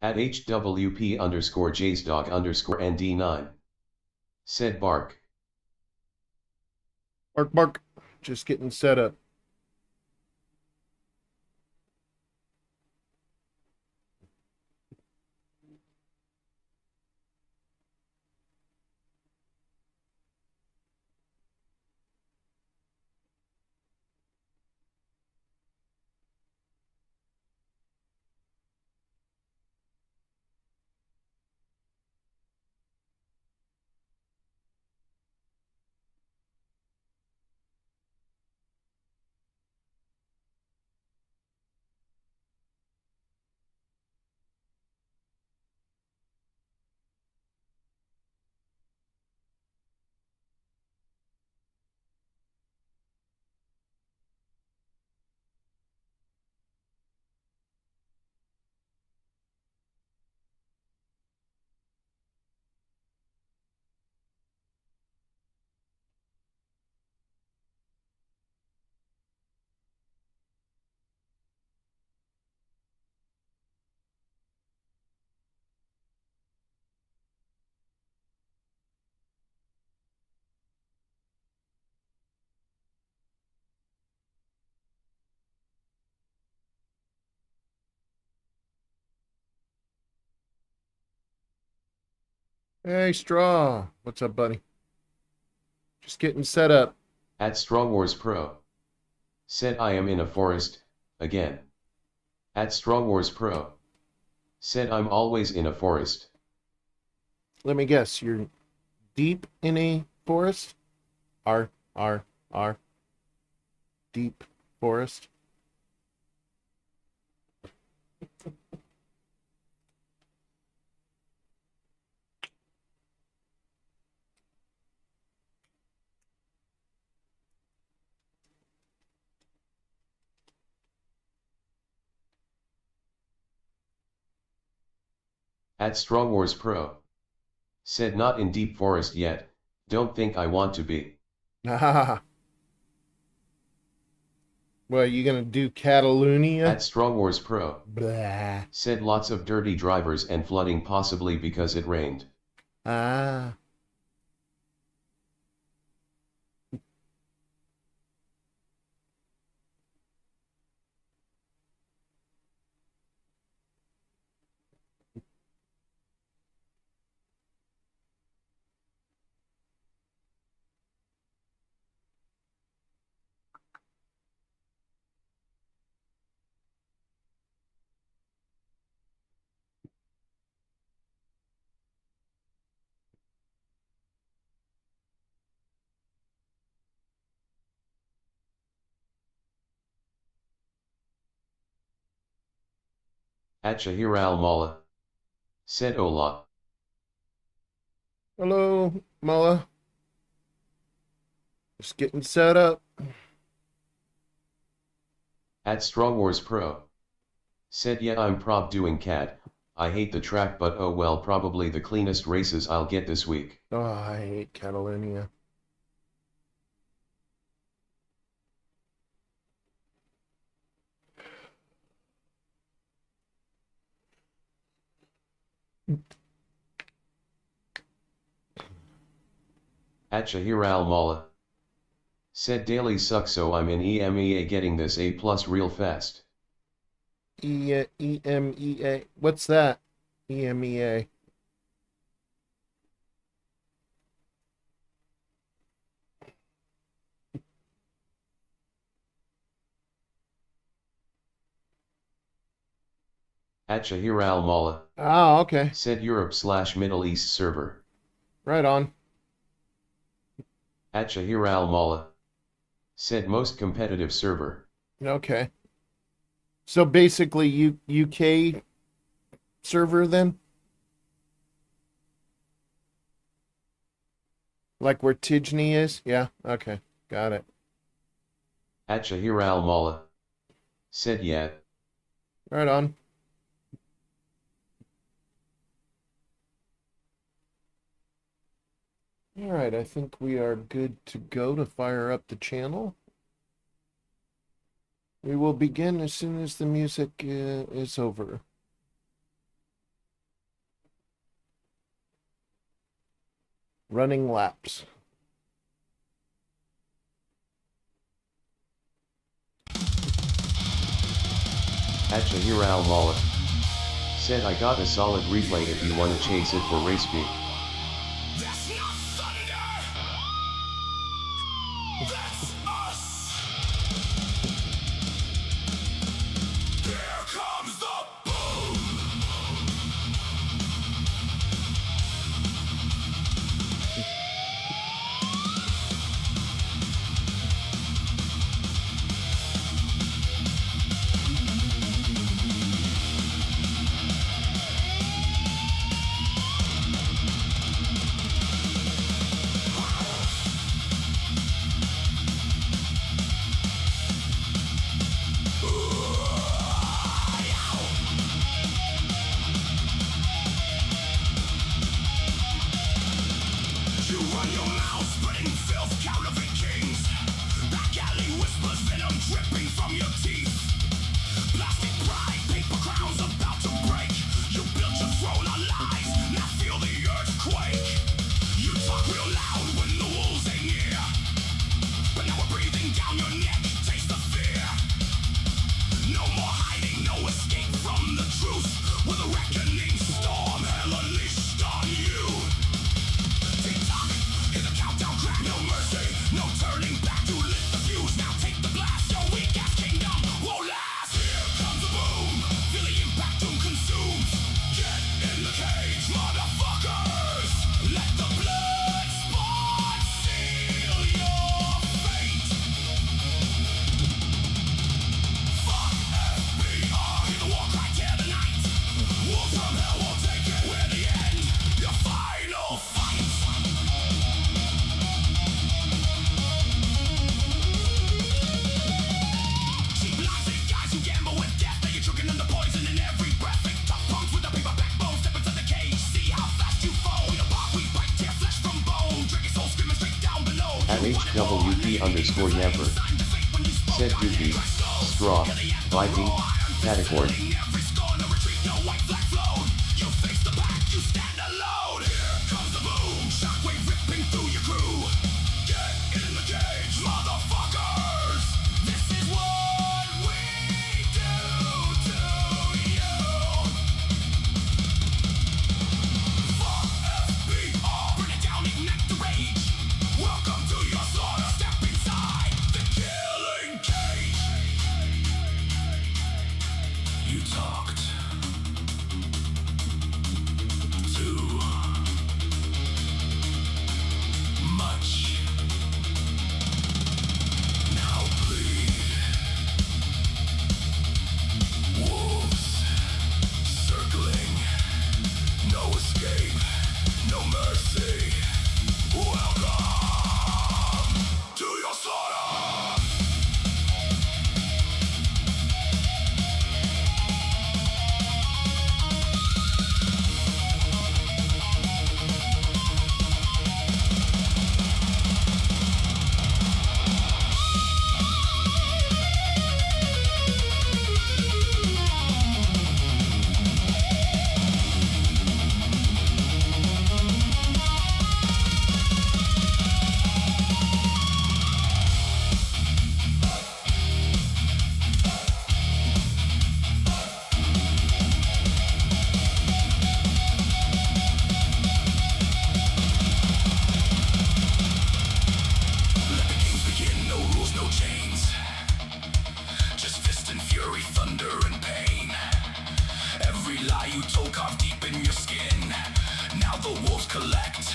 At HWP underscore JSDog underscore ND9. Said bark. Bark, bark. Just getting set up. Hey, Straw. What's up, buddy? Just getting set up. At Straw Wars Pro. Said I am in a forest, again. At Straw Wars Pro. Said I'm always in a forest. Let me guess. You're deep in a forest? R. Deep forest. At Straw Wars Pro. Said not in deep forest yet, don't think I want to be. Ah. Well, you gonna do Catalunya? At Straw Wars Pro. Blah. Said lots of dirty drivers and flooding possibly because it rained. Ah. At Shahir al-Mala. Said Ola. Hello, Mullah. Just getting set up. At Straw Wars Pro. Said yeah I'm prob doing cat, I hate the track but oh well probably the cleanest races I'll get this week. Oh, I hate Catalunya. At Shahir al-Mala. Said daily sucks so I'm in EMEA getting this A+ real fast. EMEA. What's that? EMEA. At Shahir al-Mala. Ah, okay. Said Europe/Middle East server. Right on. At Shahir al-Mala. Said most competitive server. Okay. So basically, UK server then? Like where Tijni is? Yeah, okay. Got it. At Shahir al-Mala. Said yeah. Right on. All right, I think we are good to go to fire up the channel. We will begin as soon as the music is over. Running laps. At Shahir Malik. Said I got a solid replay if you wanna chase it for race B. That's not thunder! That's us! Here comes the boom! You run your mouth, spreading filth, counterfeit kings. That Cali whispers venom dripping from your teeth. Plastic pride, paper crowns about to break. You built your throne on lies, now feel the earthquake. You talk real loud when the wolves ain't near, but now we're breathing down your neck, taste the fear. No more hiding, no escape from the truth. With a reckoning storm, hell unleashed on you. Tick-tock, hear the countdown crack, no mercy, no turning back to lit the fuse. Now take the blast, your weak-ass kingdom won't last. Here comes the boom, feel the impact doom consumes. Get in the cage, motherfuckers. Let the blood spot seal your fate. Fuck FBR, hear the war cry, tear the night. Wolves from hell will take it, we're the end, your final fight. Cheap lies, fake guys who gamble with death. They get choking on the poison in every breath. Fake tough punks with a paper backbone. Step into the cage, see how fast you fall. We don't bark, we bite, tear flesh from bone. Drinking soul screaming straight down below. At HWP_Yamper. Said Dookie, Straw, Viking, Catacord. Every score, no retreat, no white flag flown. You face the back, you stand alone. Here comes the boom, shockwave ripping through your crew. Get in the cage, motherfuckers. This is what we do to you. Fuck FBR, burn it down, ignite the rage. Welcome to your slaughter, step inside the killing cage. You talked too much. Now bleed. Wolves circling. No escape, no mercy. Welcome to your slaughter. Let the games begin, no rules, no chains. Just fist and fury, thunder and pain. Every lie you told carved deep in your skin. Now the wolves collect.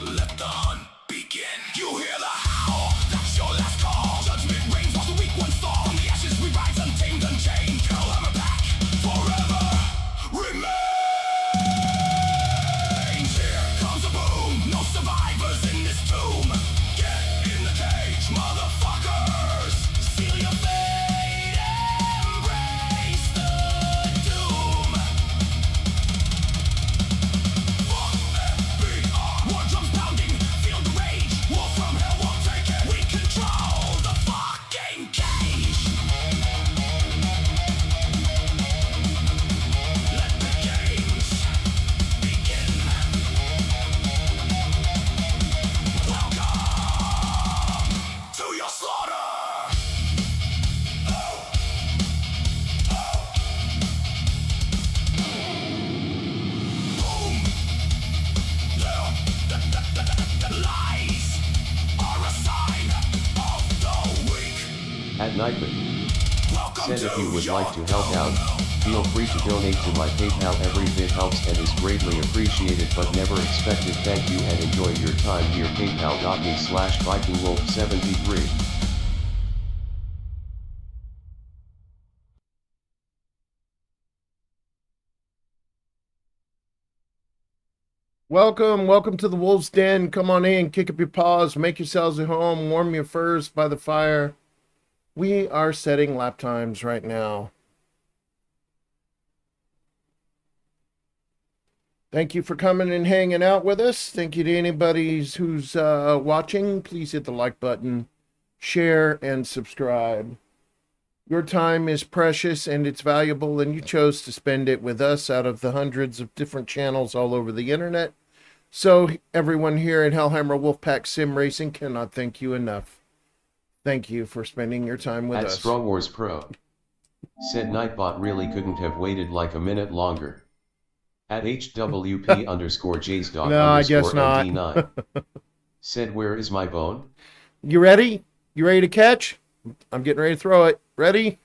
Let the hunt begin. You hear the howl, that's your last call. Judgment reigns while the weak ones fall. From the ashes we rise, untamed, unchained. Curl hammer back, forever remains. Here comes a boom, no survivors in this tomb. Get in the cage, motherfuckers. Seal your fate, embrace the doom. Fuck FBR, war drums pounding, feel the Nightman. Said if you would like to help out, feel free to donate to my PayPal. Every bit helps and is greatly appreciated but never expected. Thank you and enjoy your time here. PayPal.me/VikingWolf73. Welcome to the Wolf's Den. Come on in, kick up your paws, make yourselves at home, warm your furs by the fire. We are setting lap times right now. Thank you for coming and hanging out with us. Thank you to anybody who's watching. Please hit the like button, share, and subscribe. Your time is precious and it's valuable, and you chose to spend it with us out of the hundreds of different channels all over the internet. So everyone here at Hellhammer Wolfpack Sim Racing cannot thank you enough. Thank you for spending your time with At us. Strong Wars Pro. Said Nightbot really couldn't have waited like a minute longer. At HWP_JSDog_ND9. No, I guess not. Said where is my bone? You ready? You ready to catch? I'm getting ready to throw it. Ready?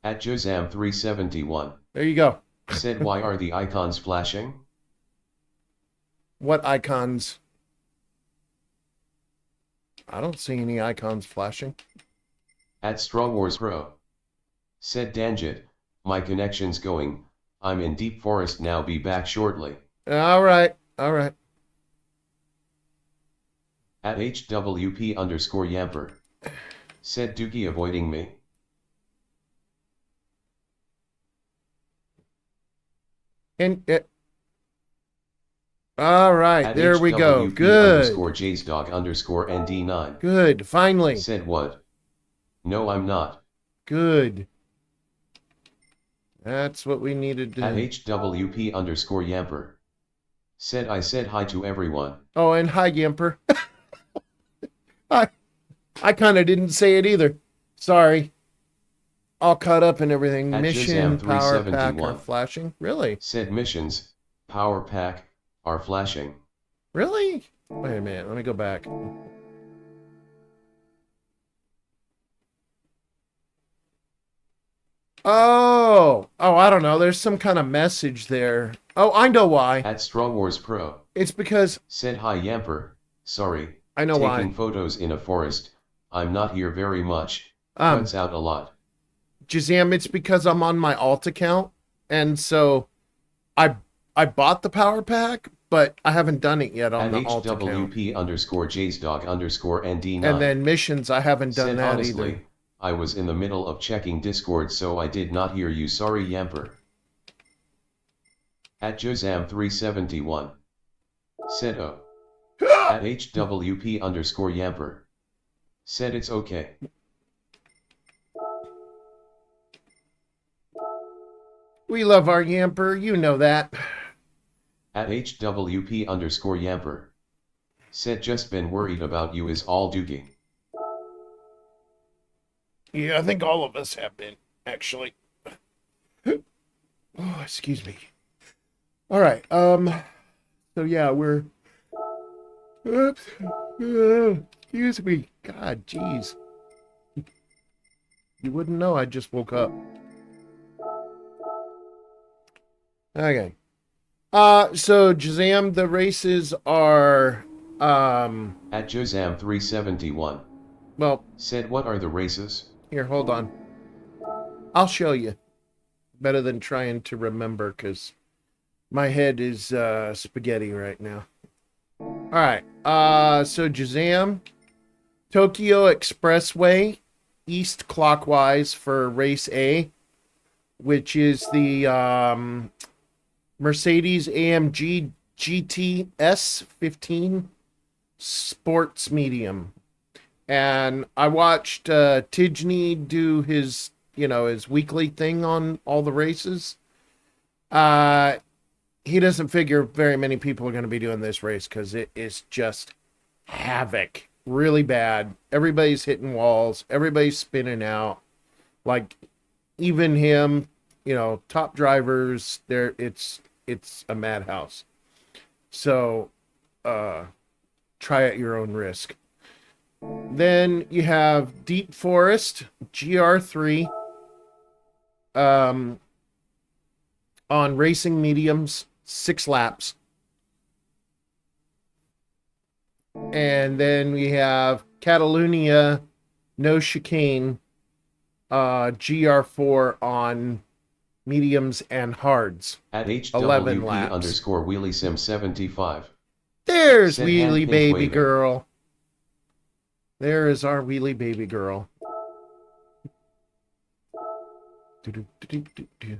At Jozam371. There you go. Said why are the icons flashing? What icons? I don't see any icons flashing. At Strong Wars Pro. Said Danjit, my connection's going, I'm in deep forest now, be back shortly. All right. At HWP_Yamper. Said Doogie avoiding me. And all right, At there we go. Good. HWP_JSDog_ND9. Good. Finally. Said what? No, I'm not. Good. That's what we needed to At do. HWP_Yamper. Said I said hi to everyone. Oh, and hi, Yamper. I kind of didn't say it either. Sorry. All caught up and everything. At Mission power pack 371. are flashing. Really? Said missions, power pack, are flashing. Really? Wait a minute. Let me go back. Oh, I don't know. There's some kind of message there. Oh, I know why. At Strong Wars Pro. It's because Said hi Yamper, sorry. I know why. Taking photos in a forest. I'm not here very much. Um, Cuts out a lot. Jazam, it's because I'm on my alt account, and so I bought the power pack, but I haven't done it yet on At the alt account. HWP_JSDog_ND9. And then missions, I haven't done Said that honestly, either. I was in the middle of checking Discord, so I did not hear you. Sorry Yamper. At Jozam371. Said oh. At HWP_Yamper. Said it's okay. We love our Yamper, you know that. At HWP_Yamper. Said just been worried about you is all Doogie. Yeah, I think all of us have been, actually. Oh, excuse me. All right. So yeah, we're. Oops. Excuse me. God, jeez. You wouldn't know. I just woke up. Okay. So Jazam, the races are. At Jozam371. Well, Said what are the races? here, hold on. I'll show you. Better than trying to remember, because my head is spaghetti right now. All right. So Jazam, Tokyo Expressway, east clockwise for race A, which is the Mercedes AMG GT S15 sports medium. And I watched Tijni do his weekly thing on all the races. He doesn't figure very many people are going to be doing this race because it is just havoc. Really bad. Everybody's hitting walls. Everybody's spinning out. Like, even him, top drivers, it's a madhouse. So, try at your own risk. Then you have Deep Forest GR3 on racing mediums, 6 laps. And then we have Catalunya No Chicane GR4 on mediums and hards. At 11 HWP laps. underscore Wheelie Sim 75. There's Said Wheelie hand Baby waving. Girl. There is our Wheelie Baby Girl. Do-do-do-do-do-do.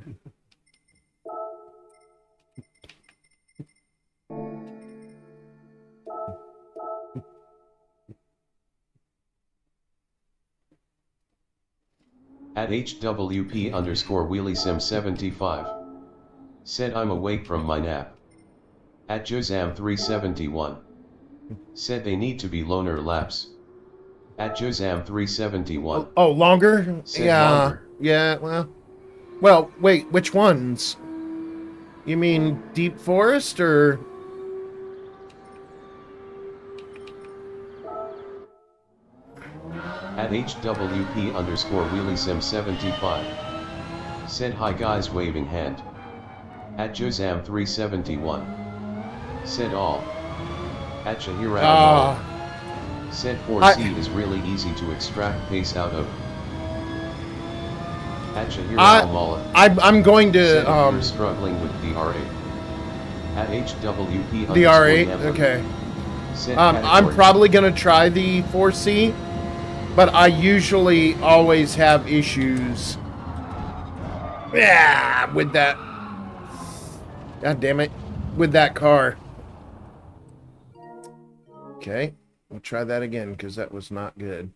At HWP underscore Wheelie Sim 75. Said I'm awake from my nap. At Jozam 371. Said they need to be loner laps. At Jozam 371. Oh, longer? Said Yeah. longer. Yeah, well, wait, which ones? You mean Deep Forest or... At HWP underscore Wheelie Sim 75. Said hi guys waving hand. At Jozam 371. Said all. At Shahira Ah. Said 4C is really easy to extract pace out of. At Shahira Al-Mala. I'm going Said to, if you're struggling with the R8. At HWP the R8, underscore okay. Said I'm category- probably going to try the 4C, but I usually always have issues with that. God damn it. With that car. Okay. We'll try that again because that was not good.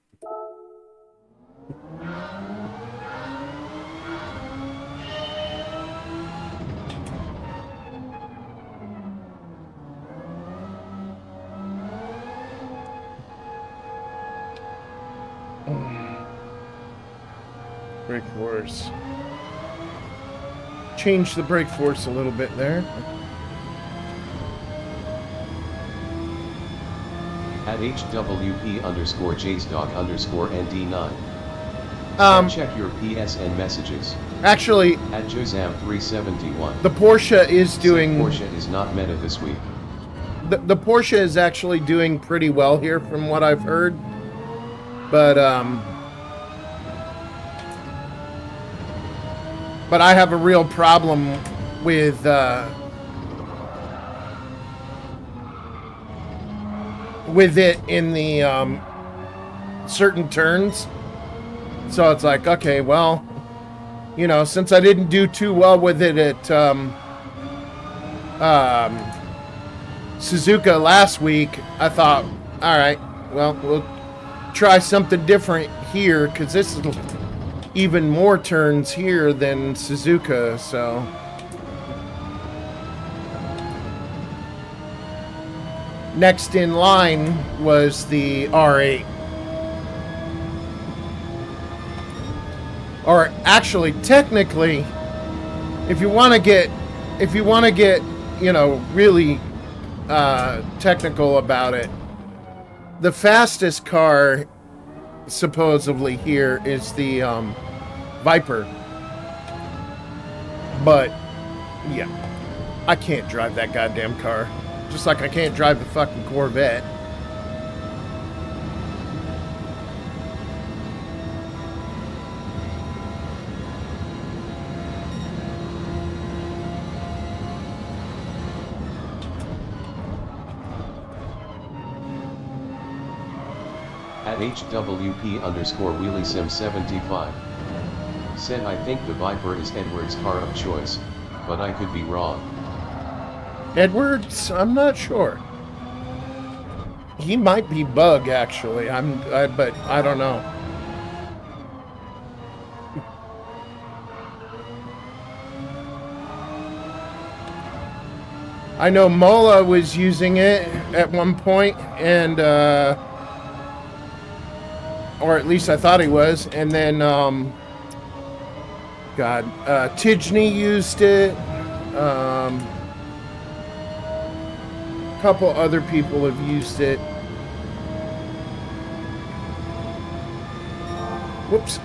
Brake force. Change the brake force a little bit there. At HWP underscore JSDog underscore ND9. Check your PSN messages. Actually, At Jozam 371. the Porsche is doing... Porsche is not meta this week. The Porsche is actually doing pretty well here from what I've heard. But I have a real problem with it in the certain turns. So it's like, okay, well, you know, since I didn't do too well with it at Suzuka last week, I thought, all right, well, we'll try something different here because this is even more turns here than Suzuka, so. Next in line was the R8. Or actually, technically, if you want to get, you know, really technical about it, the fastest car supposedly here is the Viper. But yeah, I can't drive that goddamn car. Just like I can't drive the fucking Corvette. At HWP underscore Wheelie Sim 75. Said I think the Viper is Edward's car of choice, but I could be wrong. Edwards, I'm not sure. He might be Bug actually. But I don't know. I know Mola was using it at one point, and or at least I thought he was, and then Tijni used it. Couple other people have used it. Whoops.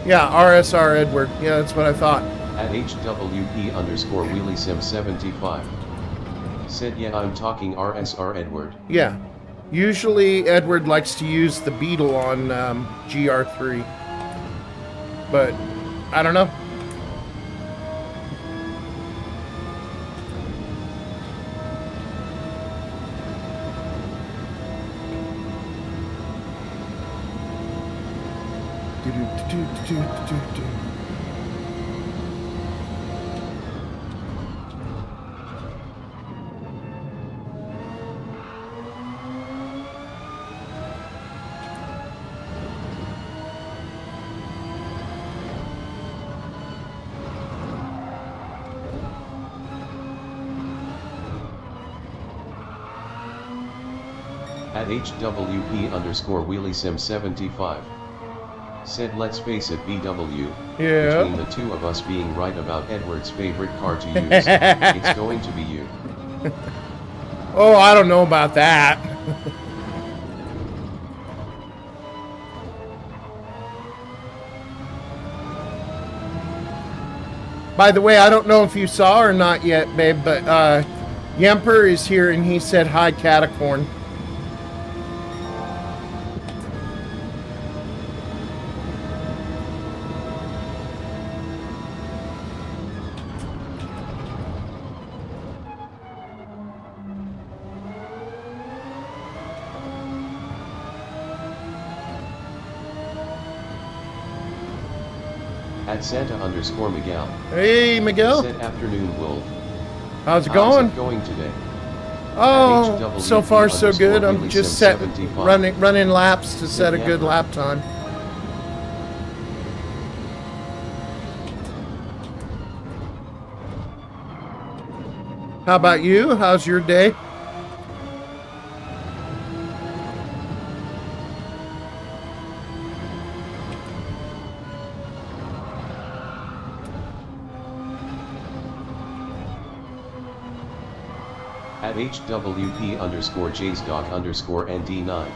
Yeah, RSR Edward. Yeah, that's what I thought. At HWP underscore WheelieSim75. Said yeah, I'm talking RSR Edward. Yeah. Usually Edward likes to use the Beetle on GR3. But I don't know. At HWP underscore WheelieSim75. Said let's face it BW, Yeah. between the two of us being right about Edward's favorite car to use, it's going to be you. Oh, I don't know about that. By the way, I don't know if you saw or not yet, babe, but Yemper is here and he said hi, Catacorn. At Santa underscore Miguel. Hey, Miguel. Said afternoon Wolf. How's it How's going? it going today? Oh, so far so good. I'm just WheelieSim75. running laps to set a good lap time. How about you? How's your day? At HWP underscore JSDoc underscore ND9.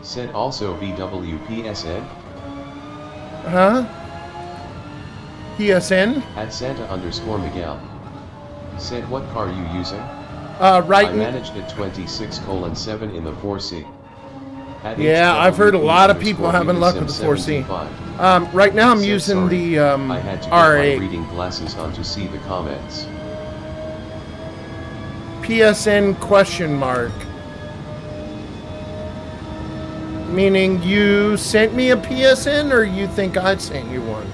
Said also BWPSN. Huh? PSN? At Santa underscore Miguel. Said what car you using? Right. I managed a 26:7 in the 4C. At Yeah, I've heard a HWP lot of people underscore having luck with the 4C. WheelieSim75. Right now I'm Said, using sorry, the I had to get my R8. reading glasses on to see the comments. PSN question mark. Meaning you sent me a PSN or you think I sent you one?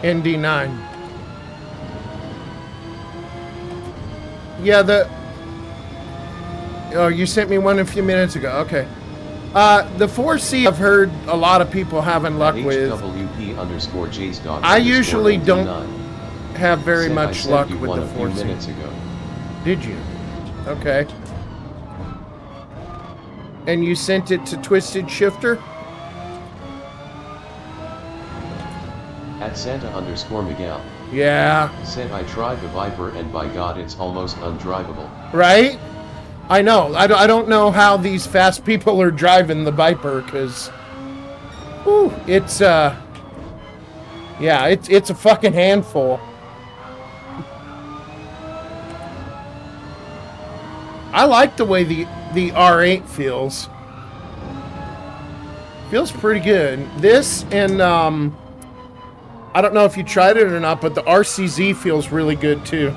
ND9. Yeah, oh, you sent me one a few minutes ago. Okay. The 4C I've heard a lot of people having luck with. HWP underscore JSDoc I underscore usually don't ND9. have very Said I much sent luck you with one the a few 4C. minutes ago. Did you? Okay. And you sent it to Twisted Shifter? At Santa underscore Miguel. Yeah. Said I tried the Viper and by God it's almost undrivable. Right? I know. I don't know how these fast people are driving the Viper, because it's yeah, it's a fucking handful. I like the way the R8 feels. Feels pretty good. This and I don't know if you tried it or not, but the RCZ feels really good too.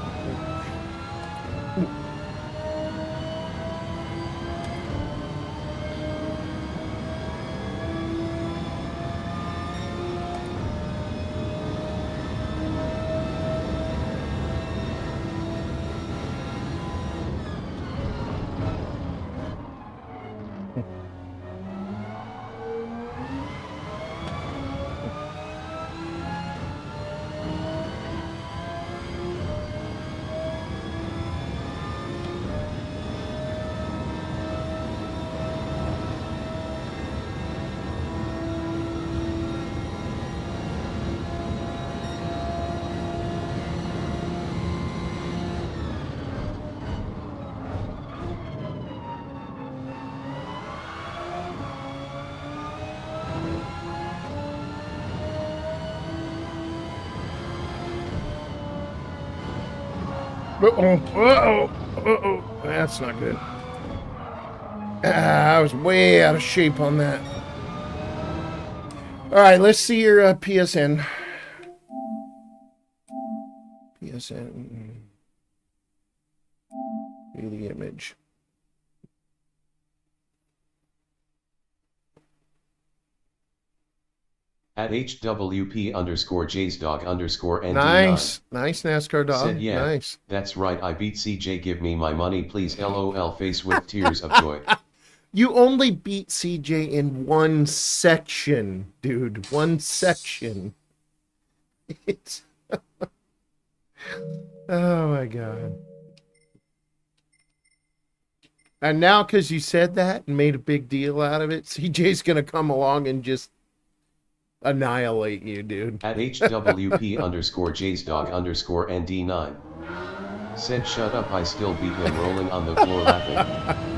Uh-oh. Uh-oh. Uh-oh. That's not good. I was way out of shape on that. All right, let's see your PSN. PSN. View the image. At HWP underscore JSDog underscore ND9. Nice. Nice NASCAR dog. Said, yeah, nice. That's right, I beat CJ, give me my money please, LOL face with tears of joy. You only beat CJ in one section, dude. One section. It's... Oh my god. And now, because you said that and made a big deal out of it, CJ's going to come along and just annihilate you, dude. At HWP underscore JSDog underscore ND9. Said, shut up, I still beat him, rolling on the floor laughing.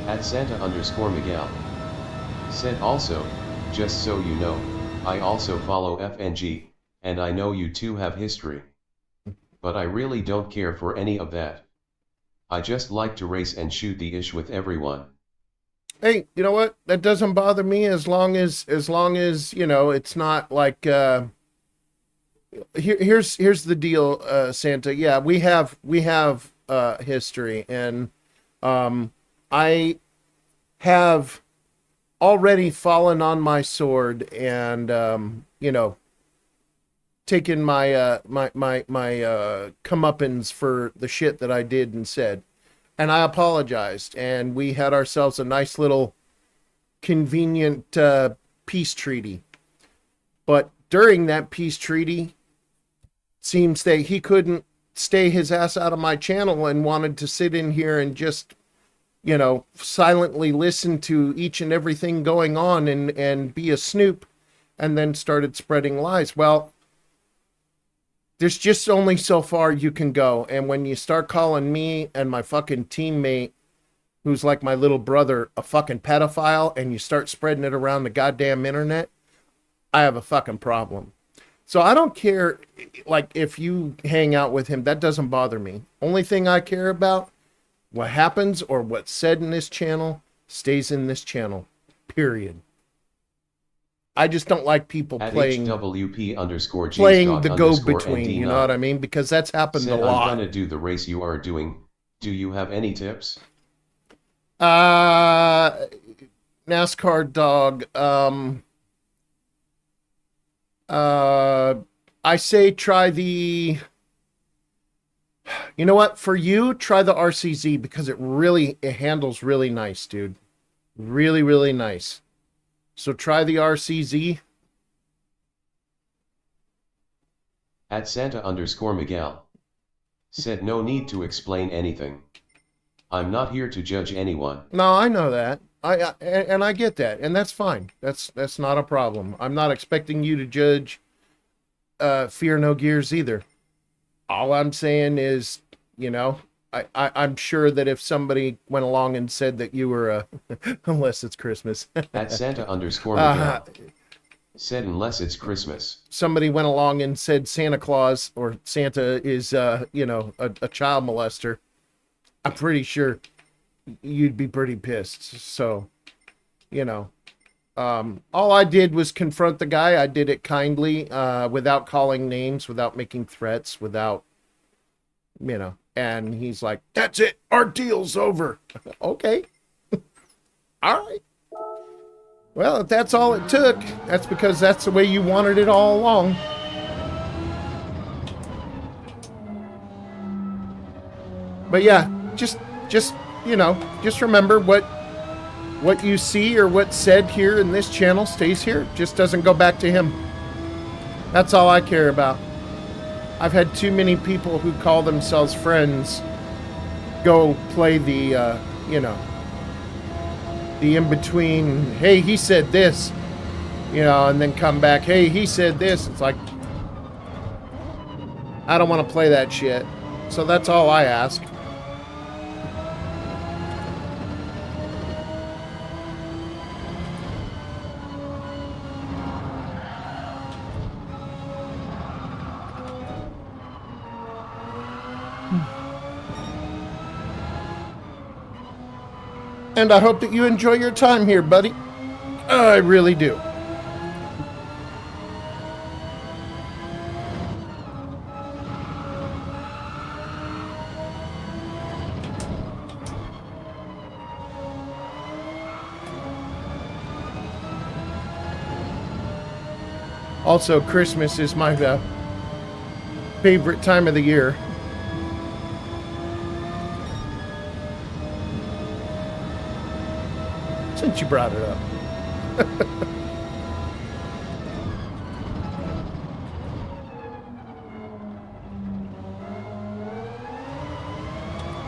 At Santa underscore Miguel. Said also, just so you know, I also follow FNG, and I know you two have history. But I really don't care for any of that. I just like to race and shoot the ish with everyone. Hey, you know what? That doesn't bother me as long as you know, it's not like here's the deal, Santa. Yeah, we have history, and I have already fallen on my sword and you know, taken my my comeuppance for the shit that I did and said. And I apologized, and we had ourselves a nice little convenient peace treaty. But during that peace treaty, seems that he couldn't stay his ass out of my channel and wanted to sit in here and just, you know, silently listen to each and everything going on and be a snoop, and then started spreading lies. Well, there's just only so far you can go. And when you start calling me and my fucking teammate, who's like my little brother, a fucking pedophile, and you start spreading it around the goddamn internet, I have a fucking problem. So I don't care, like, if you hang out with him, that doesn't bother me. Only thing I care about, what happens or what's said in this channel stays in this channel, period. I just don't like people At playing HWP underscore playing the underscore go-between, ND9. you know what I mean? Because that's happened Said, a lot. I'm gonna do the race you are doing. Do you have any tips? NASCAR dog. I say try the... You know what? For you, try the RCZ because it handles really nice, dude. Really, really nice. So try the RCZ. At Santa underscore Miguel. Said, no need to explain anything. I'm not here to judge anyone. No, I know that. And I get that, and that's fine. That's not a problem. I'm not expecting you to judge Fear No Gears either. All I'm saying is, you know, I'm sure that if somebody went along and said that you were a, unless it's Christmas. At Santa underscore Miguel. Said, unless it's Christmas. Somebody went along and said Santa Claus or Santa is, you know, a child molester. I'm pretty sure you'd be pretty pissed. So, you know, all I did was confront the guy. I did it kindly, without calling names, without making threats, without, you know, and he's like, that's it. Our deal's over. Okay. All right. Well, if that's all it took, that's because that's the way you wanted it all along. But yeah, just you know, just remember what you see or what's said here in this channel stays here. Just doesn't go back to him. That's all I care about. I've had too many people who call themselves friends go play the, you know, the in-between, hey, he said this, you know, and then come back, hey, he said this. It's like, I don't want to play that shit. So that's all I ask. And I hope that you enjoy your time here, buddy. I really do. Also, Christmas is my favorite time of the year. Since you brought it up.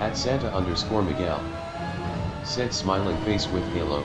At Santa_Miguel. Said smiling face with halo.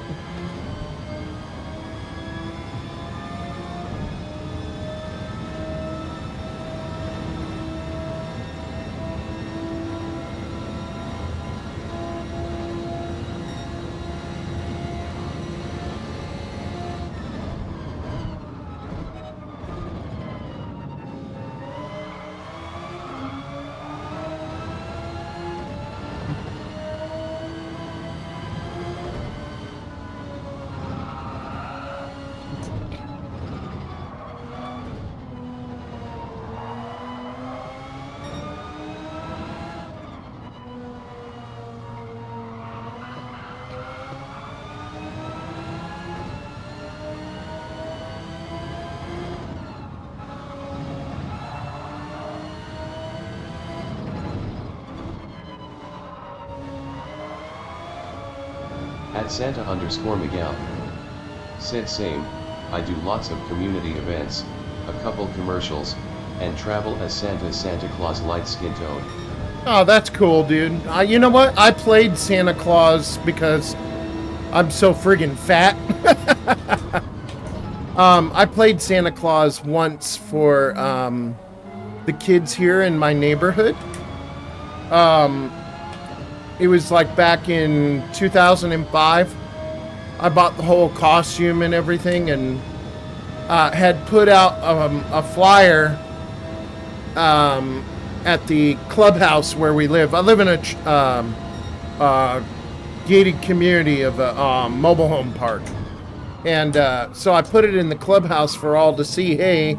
At Santa_Miguel. Said same, I do lots of community events, a couple commercials, and travel as Santa Claus light skin tone. Oh, that's cool, dude. You know what? I played Santa Claus because I'm so friggin' fat. I played Santa Claus once for the kids here in my neighborhood. It was like back in 2005. I bought the whole costume and everything, and had put out a flyer at the clubhouse where we live. I live in a gated community of a mobile home park. And so I put it in the clubhouse for all to see. Hey,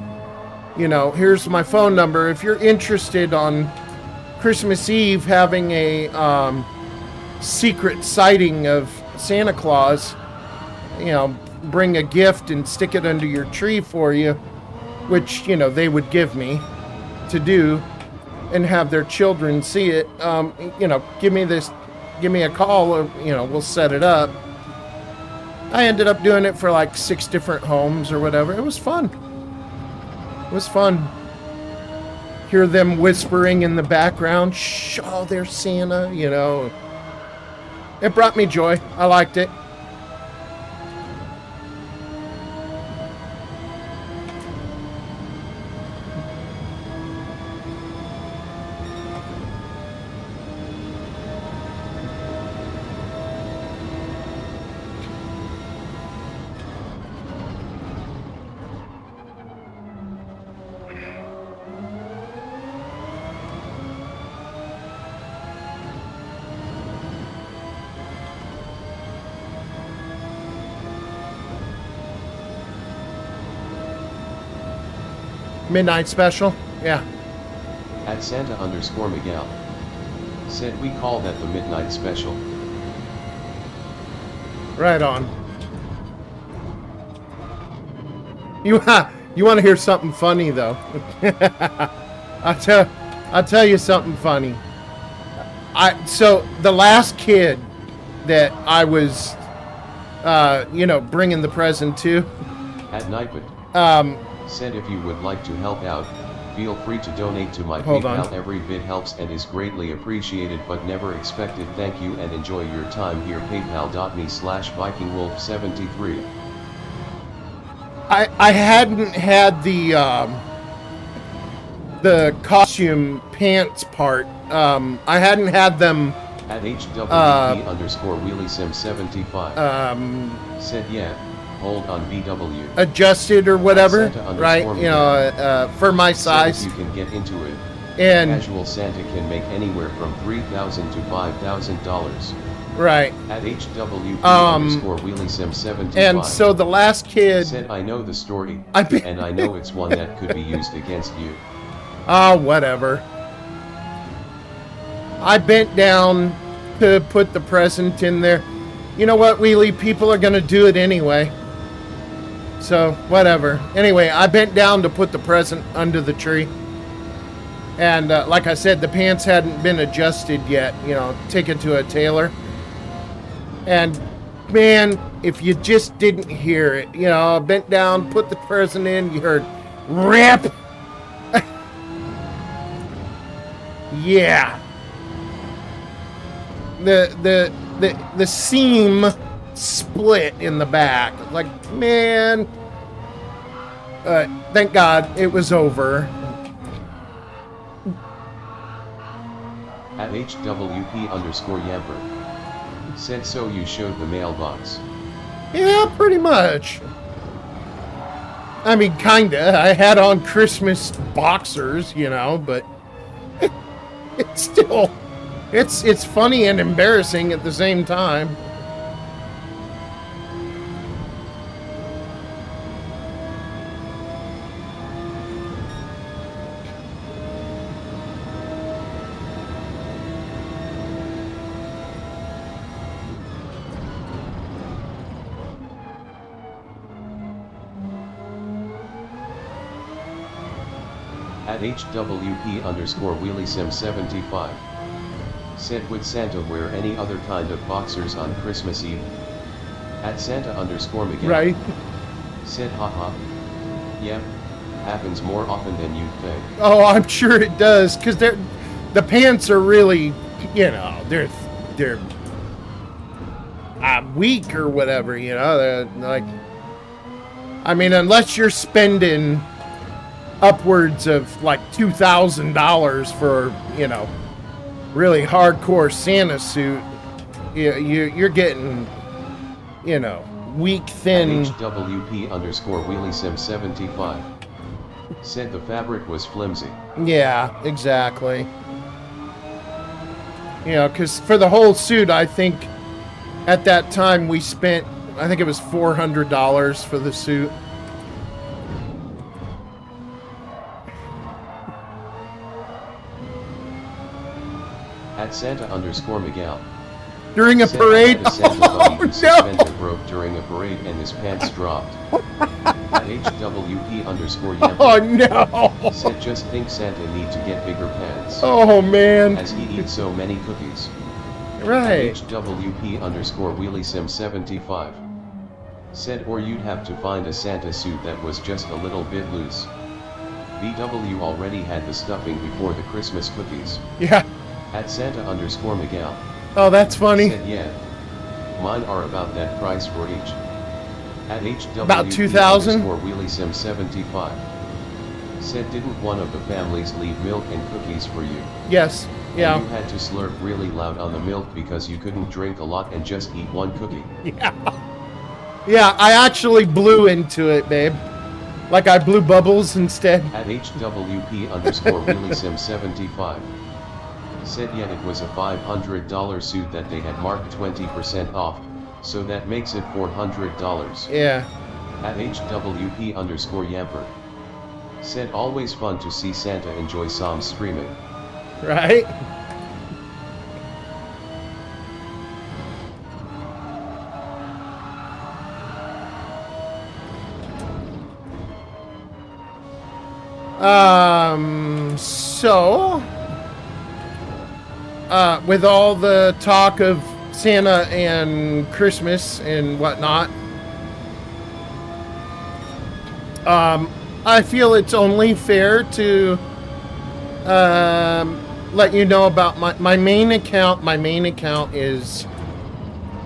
you know, here's my phone number. If you're interested on Christmas Eve having a secret sighting of Santa Claus, you know, bring a gift and stick it under your tree for you, which, you know, they would give me to do, and have their children see it. You know, give me a call, or, you know, we'll set it up. I ended up doing it for like 6 different homes or whatever. It was fun. It was fun. Hear them whispering in the background, shh, oh, there's Santa, you know. It brought me joy. I liked it. Midnight special? Yeah. At Santa_Miguel. Said we call that the midnight special. Right on. You want to hear something funny though? I'll tell you something funny. So the last kid that I was you know, bringing the present to, At Nightwood. Said if you would like to help out, feel free to donate to my PayPal. Every bit helps and is greatly appreciated but never expected. Thank you and enjoy your time here. PayPal.me/VikingWolf73. I hadn't had the the costume pants part. I hadn't had them. At HWP underscore Wheelie Sim 75. Said yeah. Hold on BW. Adjusted or whatever, Santa right? underscore You know, for my size. Said if you can get into it. And Casual Santa can make anywhere from $3,000 to $5,000. right. At HWP underscore Wheelie Sim 75. And so the last kid. Said I know the story, I be- and I know it's one that could be used against you. Oh, whatever. I bent down to put the present in there. You know what, Wheelie? People are going to do it anyway. So, whatever. Anyway, I bent down to put the present under the tree. And like I said, the pants hadn't been adjusted yet, you know, taken to a tailor. And, man, if you just didn't hear it, you know, I bent down, put the present in, you heard, RIP! Yeah. The seam split in the back. Like, man. Thank God it was over. At HWP underscore Yamper. Said so you showed the mailbox. Yeah, pretty much. I mean, kinda. I had on Christmas boxers, you know, but it's still, it's funny and embarrassing at the same time. At HWP underscore Wheelie Sim 75. Said would Santa wear any other kind of boxers on Christmas Eve? At Santa underscore Miguel. Right. Said haha. Yep. Happens more often than you'd think. Oh, I'm sure it does, because the pants are really, you know, they're weak or whatever, you know. They're like, I mean, unless you're spending upwards of like $2,000 for, you know, really hardcore Santa suit, you're getting, you know, weak, thin. HWP underscore Wheelie Sim 75. Said the fabric was flimsy. Yeah, exactly. You know, because for the whole suit, I think at that time we spent, I think it was $400 for the suit. At Santa underscore Miguel. During a Said parade? I had a Santa buddy who no! suspended broke during a parade and his pants dropped. At HWP underscore Yamper. Oh no! Said just think Santa need to get bigger pants. Oh man! As he eats so many cookies. Right. At HWP underscore Wheelie Sim 75. Said or you'd have to find a Santa suit that was just a little bit loose. BW already had the stuffing before the Christmas cookies. Yeah. At Santa underscore Miguel. Oh, that's funny. Said yeah. Mine are about that price for each. At HWP About 2,000? underscore Wheelie Sim 75. Said didn't one of the families leave milk and cookies for you? Yes. Yeah. And you had to slurp really loud on the milk because you couldn't drink a lot and just eat one cookie. Yeah. Yeah, I actually blew into it, babe. Like I blew bubbles instead. At HWP underscore Wheelie Sim 75. Said yet it was a $500 suit that they had marked 20% off, so that makes it $400. Yeah. At HWP underscore Yamper. Said always fun to see Santa enjoy some streaming. Right? So, with all the talk of Santa and Christmas and whatnot, I feel it's only fair to let you know about my main account. My main account is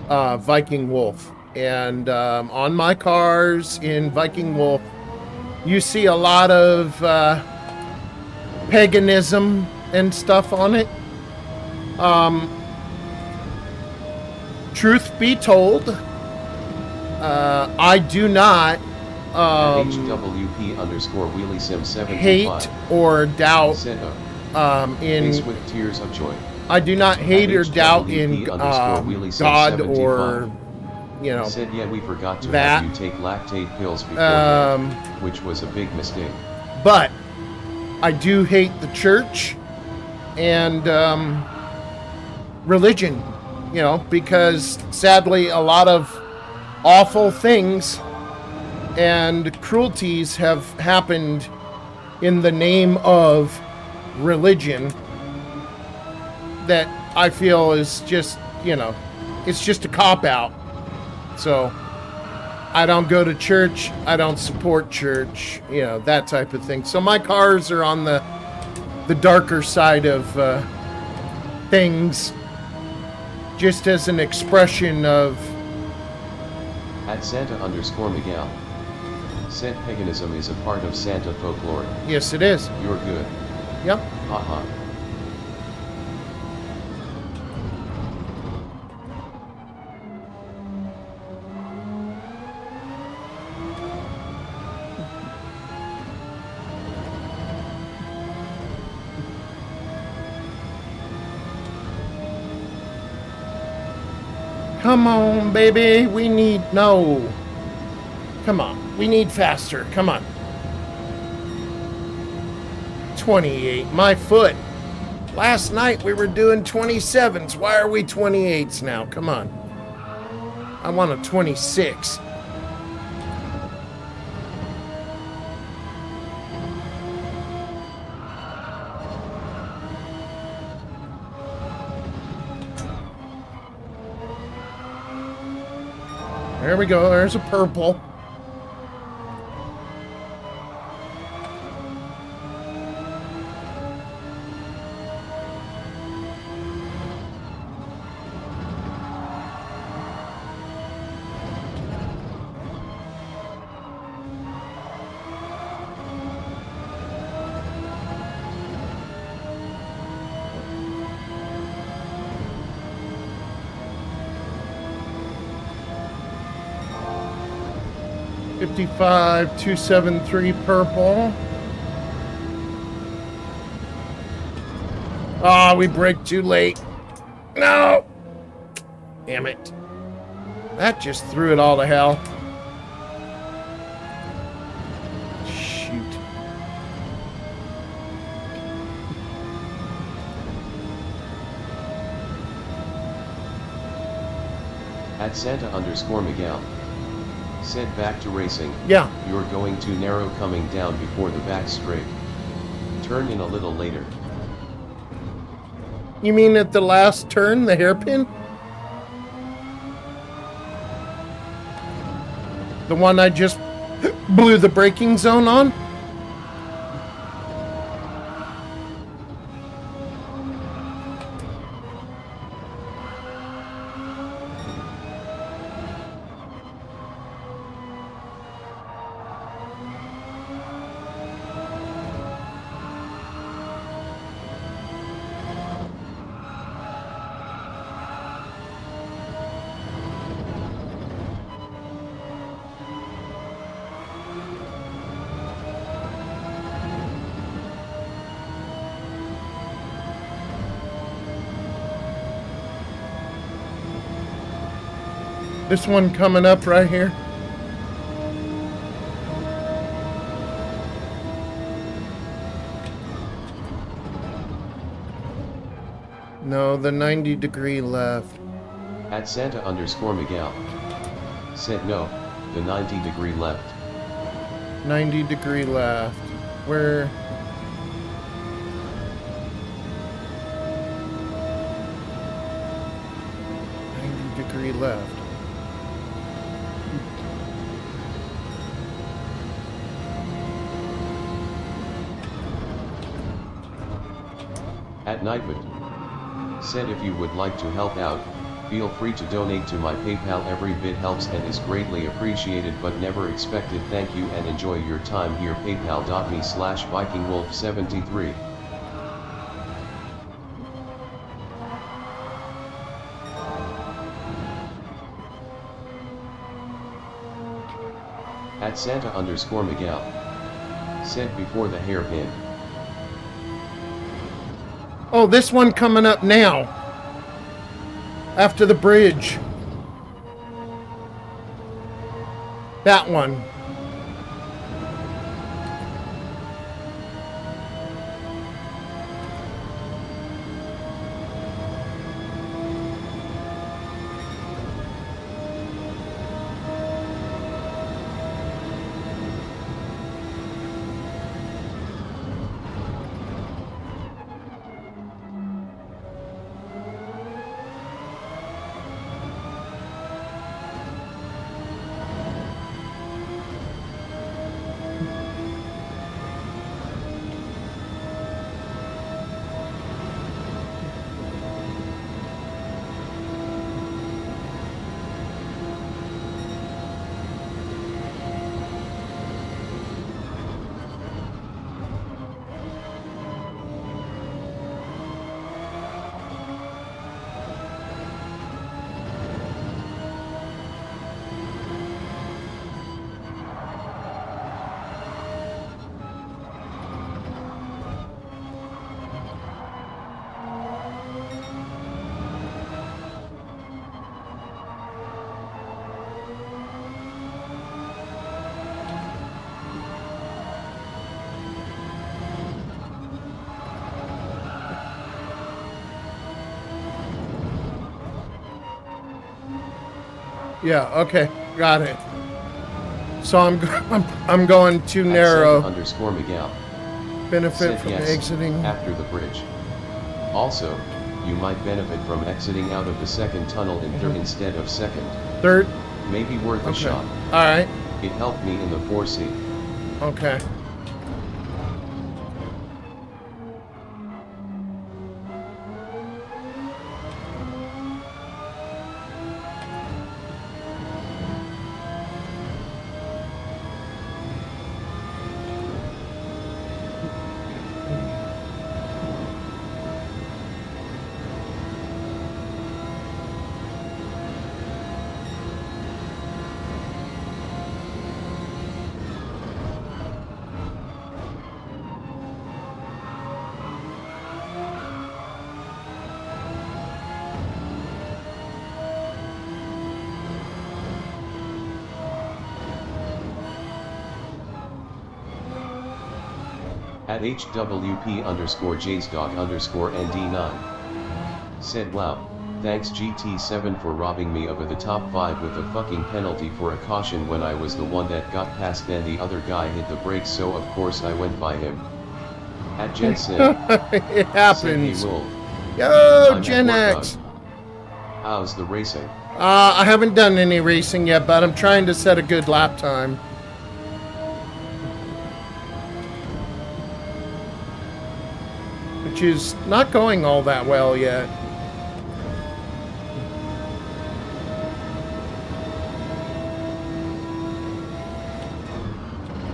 Viking Wolf, and on my cars in Viking Wolf, you see a lot of paganism and stuff on it. Truth be told, I do not HWP_WheelieSim75 hate or doubt Said in. with tears of joy. I do not hate or doubt in God or, you know, Said yeah, we forgot to that. have you take lactate pills beforehand, which was a big mistake. But I do hate the church and religion, you know, because sadly a lot of awful things and cruelties have happened in the name of religion that I feel is just, you know, it's just a cop-out. So I don't go to church, I don't support church, you know, that type of thing. So my cars are on the darker side of things, just as an expression of... At Santa_Miguel. Said paganism is a part of Santa folklore. Yes, it is. You're good. Yep. Haha. Come on, baby. We need... No. Come on. We need faster. Come on. 28. My foot. Last night we were doing 27s. Why are we 28s now? Come on. I want a 26. There we go. There's a purple. $55, 273 purple. Ah, we break too late. No! Damn it. That just threw it all to hell. Shoot. At Santa_Miguel. Said back to racing. Yeah. You're going too narrow coming down before the back straight. Turn in a little later. You mean at the last turn, the hairpin? The one I just blew the braking zone on? This one coming up right here. No, the 90-degree left. At Santa_Miguel. Said no, the 90-degree left. 90-degree left. Where? Degree left. At Nightwood. Said if you would like to help out, feel free to donate to my PayPal. Every bit helps and is greatly appreciated but never expected. Thank you and enjoy your time here. PayPal.me/VikingWolf73 At Santa underscore Miguel. Said before the hairpin. Oh, this one coming up now. After the bridge. That one. Yeah, okay, got it. So I'm going too narrow. Underscore Miguel. Benefit Said from yes, exiting. after the bridge. Also, you might benefit from exiting out of the second tunnel in third instead of second. Third. Maybe worth a Okay. shot. All right. It helped me in the 4C. Okay. At HWP underscore JSDog underscore ND9. Said wow, thanks GT7 for robbing me of the top 5 with a fucking penalty for a caution when I was the one that got past, then the other guy hit the brakes, so of course I went by him. At Jensen. It happens. Said, hey, Wolf, Yo, I'm Gen at work, X. dog. How's the racing? I haven't done any racing yet, but I'm trying to set a good lap time. Which is not going all that well yet.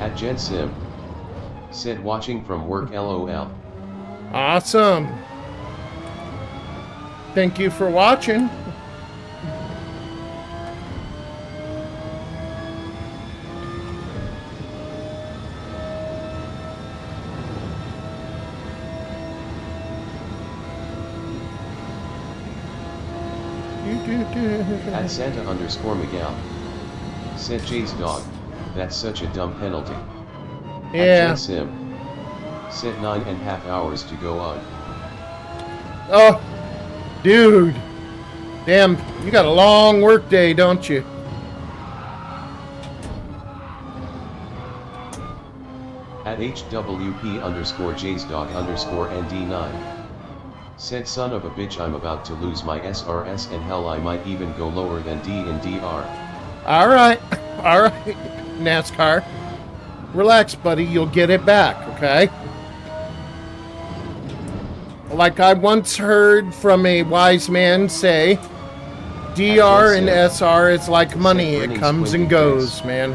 At Jensim. Said watching from work LOL. Awesome. Thank you for watching. At Santa underscore Miguel. Said Jay's dog, that's such a dumb penalty. Yeah. At Sim. Said 9.5 hours to go on. Oh, dude. Damn, you got a long work day, don't you? At HWP underscore JSDog underscore ND9. Said son of a bitch, I'm about to lose my SRS and hell I might even go lower than D in DR. Alright, alright, NASCAR. Relax, buddy, you'll get it back, okay? Like I once heard from a wise man say, DR and SR is like money, it comes and goes, man.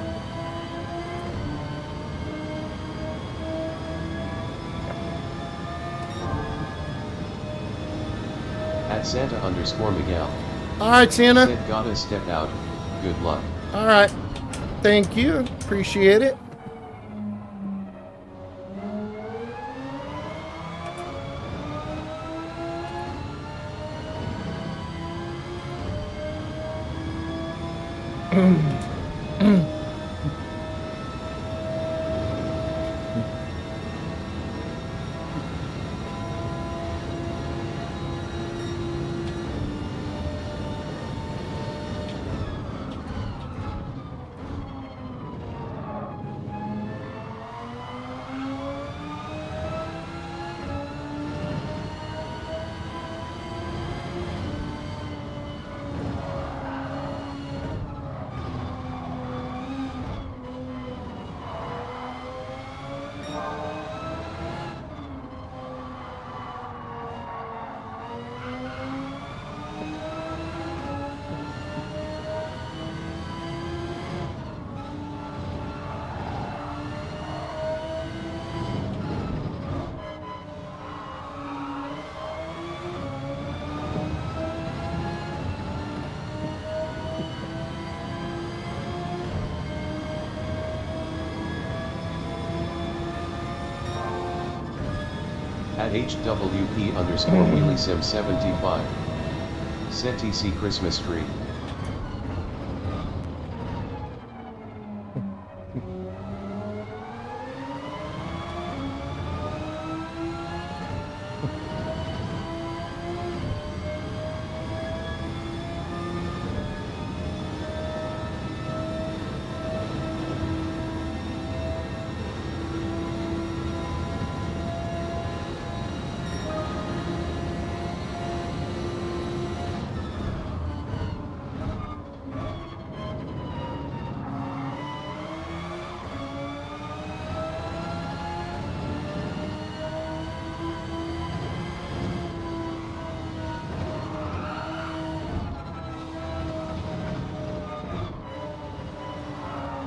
At Santa underscore Miguel. Alright, Santa. Said gotta step out, good luck. Alright. Thank you. Appreciate it. At HWP underscore WheelieSim 75. Set TC Christmas tree.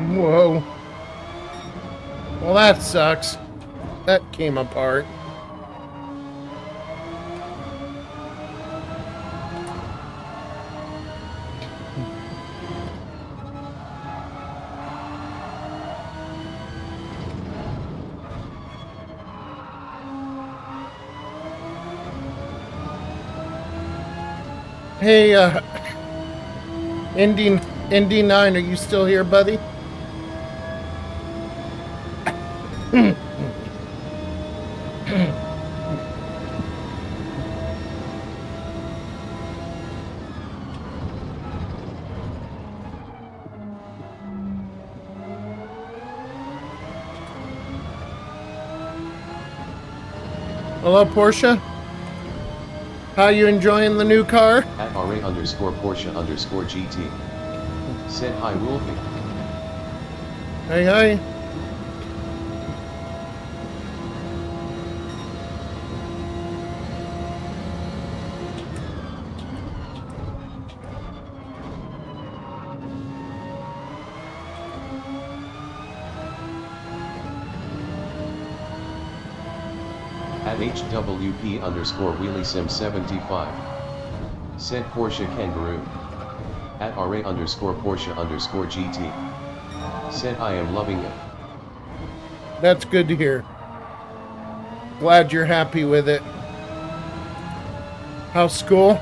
Whoa. Well, that sucks. That came apart. Hey, Indy 9, are you still here, buddy? Hello, Portia. How you enjoying the new car? At RA underscore Porsche underscore GT. Said hi Wolfie. Hey, hey. At HWP underscore WheelieSim 75. Said Porsche Kangaroo. At RA underscore Porsche underscore GT. Said I am loving it. That's good to hear. Glad you're happy with it. How's school?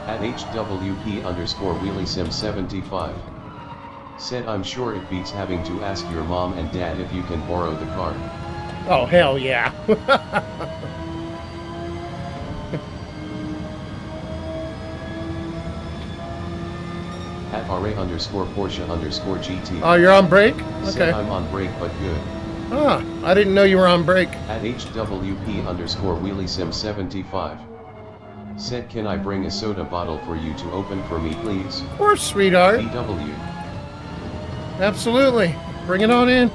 At HWP underscore WheelieSim 75. Said I'm sure it beats having to ask your mom and dad if you can borrow the car. Oh, hell yeah. At RA underscore Porsche underscore GT. Oh, you're on break? Said Okay. I'm on break but good. Ah, I didn't know you were on break. At HWP underscore WheelieSim 75. Said can I bring a soda bottle for you to open for me please? Of course, sweetheart. BW. Absolutely. Bring it on in.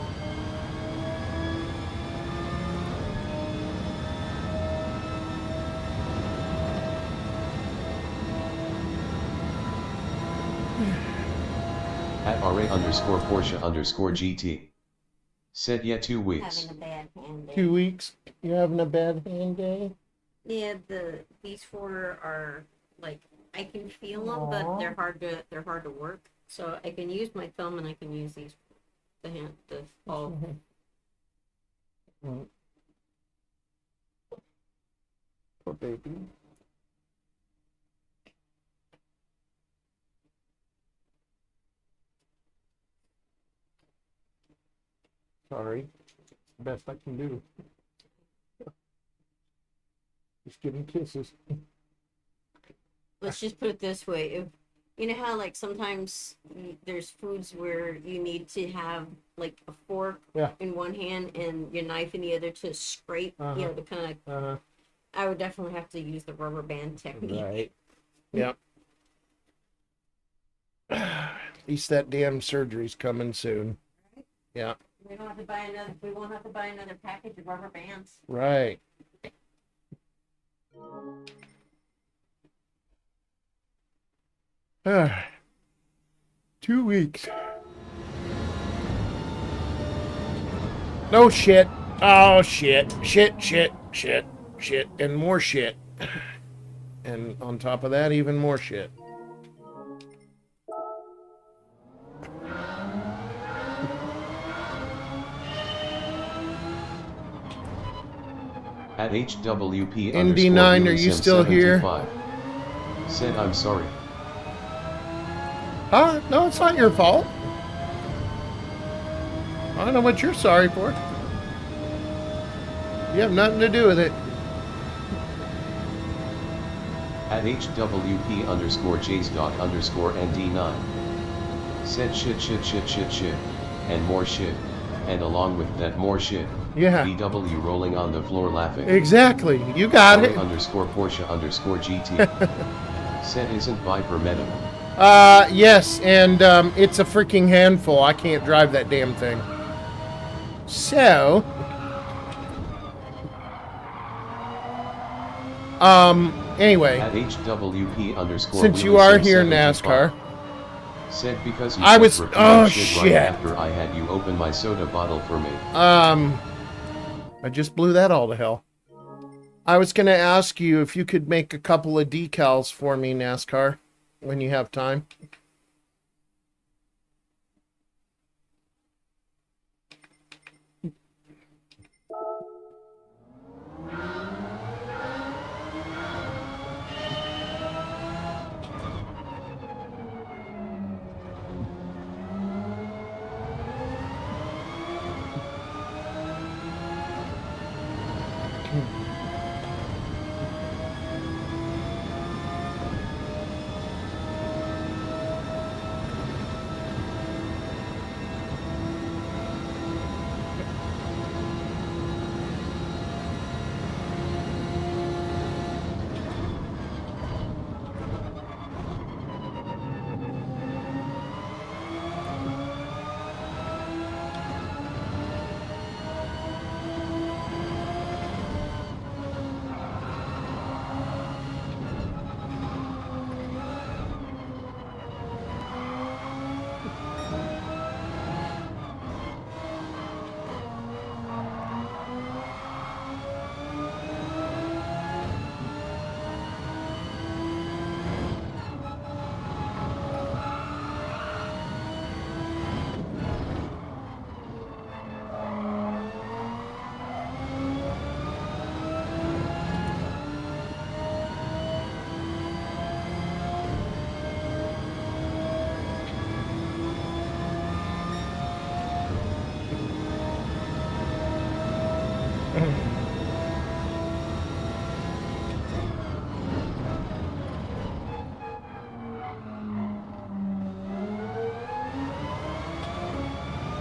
At RA underscore Porsche underscore GT. Said yeah 2 weeks. Having a bad hand day. 2 weeks. You having a bad hand day? Yeah, these four are like I can feel them, but they're hard to work. So I can use my thumb and I can use the ball. Poor baby. Sorry. The best I can do. Just giving kisses. Let's just put it this way. If you know how like sometimes there's foods where you need to have like a fork in one hand and your knife in the other to scrape, to kind of. I would definitely have to use the rubber band technique. Right. Yep. At least that damn surgery's coming soon. Yeah. We don't have to buy another. We won't have to buy another package of rubber bands. Right. Ah, 2 weeks. No shit. Oh shit. Shit. And more shit. And on top of that, even more shit. At HWP ND9, are you still here? Said I'm sorry. Huh? No, it's not your fault. I don't know what you're sorry for. You have nothing to do with it. At HWP underscore Jays underscore ND9. Said shit, and more shit, and along with that more shit. Yeah. BW rolling on the floor laughing. Exactly. You got it. Underscore Porsche underscore GT. Said isn't Viper meta. Yes, and it's a freaking handful. I can't drive that damn thing. So, anyway. At HWP underscore since you are here, NASCAR. Said because you I was. Oh shit. Right after I had you open my soda bottle for me. I just blew that all to hell. I was gonna ask you if you could make a couple of decals for me, NASCAR, when you have time.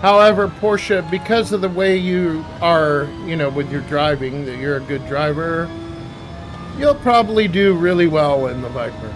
However, Porsche, because of the way you are, with your driving, that you're a good driver, you'll probably do really well in the Viper.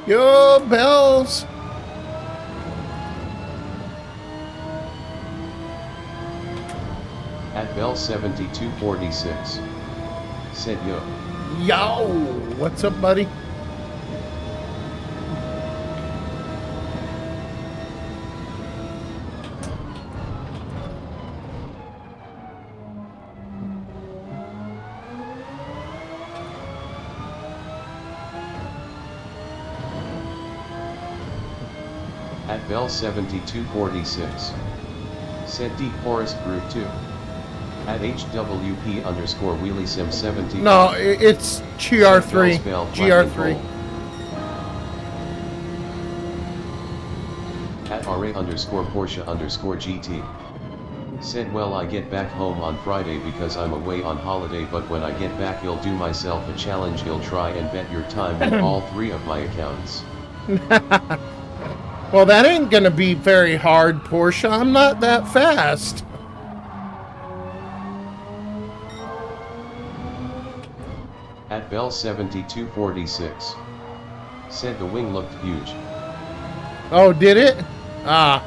Yo, bells. At Bell 7246. Said yo. Yo, what's up, buddy? At Bell 7246. Said Deep Forest Group 2. At HWP underscore Wheelie Sim 70. No, it's GR3. GR3. At RA underscore Porsche underscore GT. Said well I get back home on Friday because I'm away on holiday, but when I get back he'll do myself a challenge. He'll try and bet your time with all 3 of my accounts. Well, that ain't gonna be very hard, Porsche. I'm not that fast. At Bell 7246. Said the wing looked huge. Oh, did it? Ah.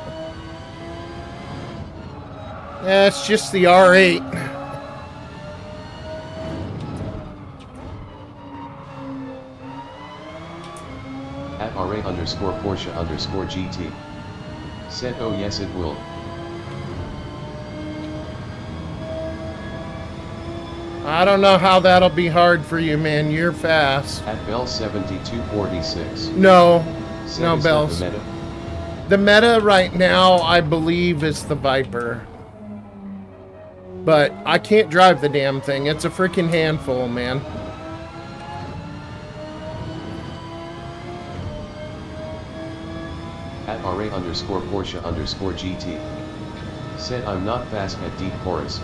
That's just the R8. At RA underscore Porsche underscore GT. Said oh yes it will. I don't know how that'll be hard for you, man. You're fast. At Bell 7246. No. Said No is that bells. the meta? The meta right now, I believe, is the Viper. But I can't drive the damn thing. It's a freaking handful, man. At RA underscore Porsche underscore GT. Said I'm not fast at Deep Forest.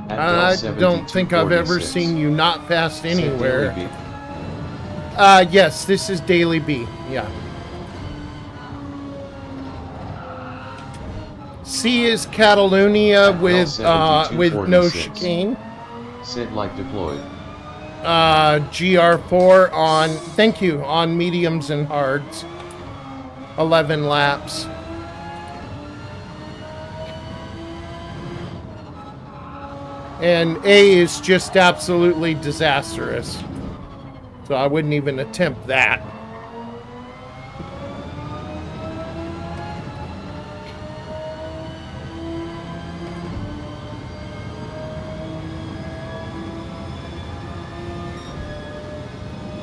I don't think I've ever seen you not fast anywhere. Yes, this is Daily B. Yeah. C is Catalonia with no chicane. Said like deployed. GR4 on, thank you, on mediums and hards. 11 laps. And A is just absolutely disastrous. So I wouldn't even attempt that.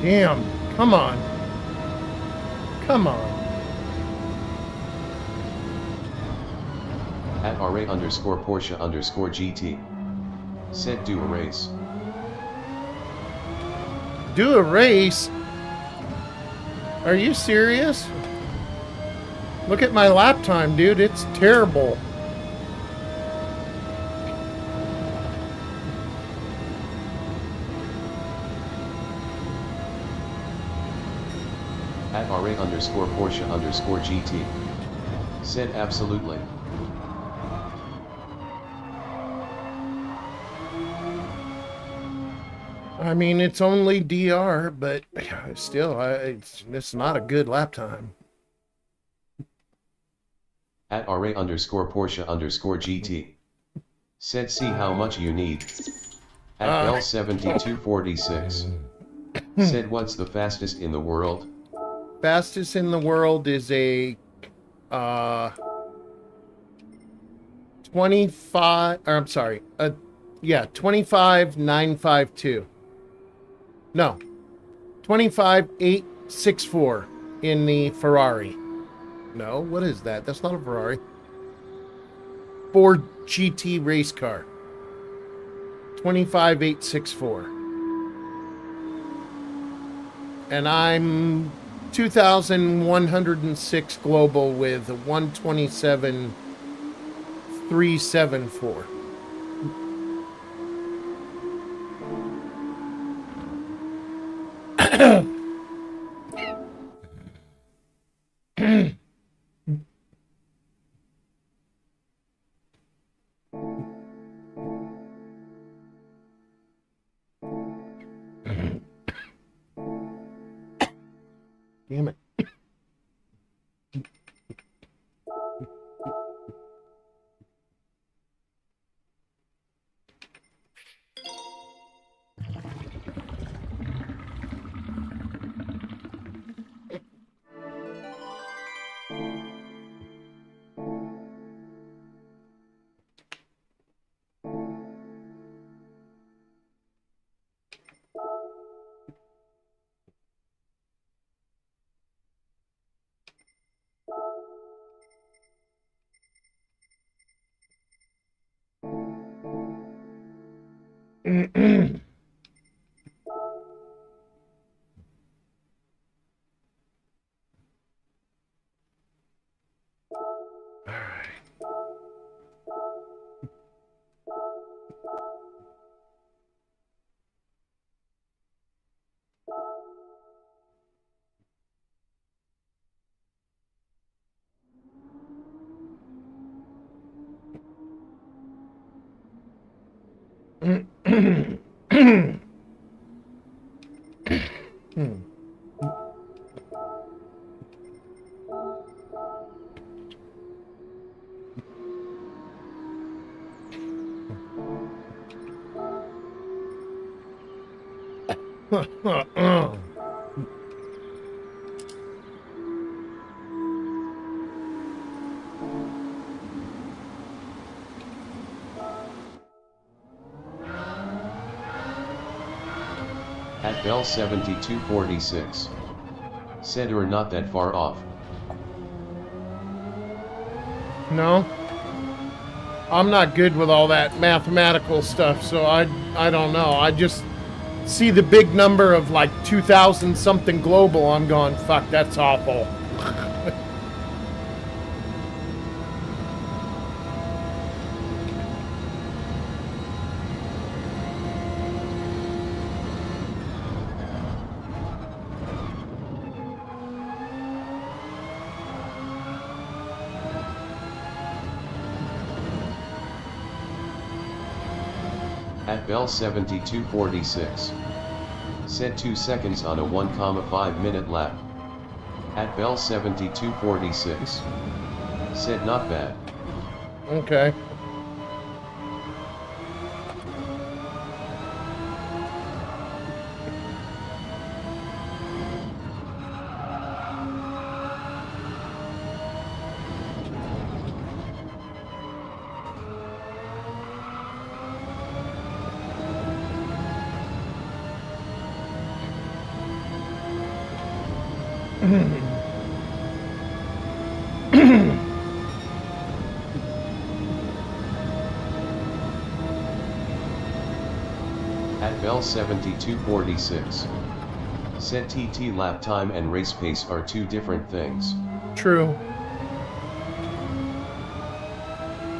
Damn, come on. Come on. At RA underscore Porsche underscore GT. Said do a race. Do a race? Are you serious? Look at my lap time, dude. It's terrible. At RA underscore Porsche underscore GT. Said absolutely. I mean, it's only DR, but still, it's not a good lap time. At RA underscore Porsche underscore GT. Said see how much you need. At Bell 7246. Said what's the fastest in the world? Fastest in the world is a 25, or I'm sorry, 25952. No, 25864 in the Ferrari. No, what is that? That's not a Ferrari. Ford GT race car. 25864. And I'm 2,106 global with 127,374. Damn it. At Bell 7246. Said we're not that far off. No, I'm not good with all that mathematical stuff, so I don't know. I just see the big number of like 2,000 something global. I'm going, fuck, that's awful. At Bell 7246. Said 2 seconds on a 1,5 minute lap. At Bell 7246. Said not bad. Okay. At Bell 7246. Said TT lap time and race pace are two different things. True.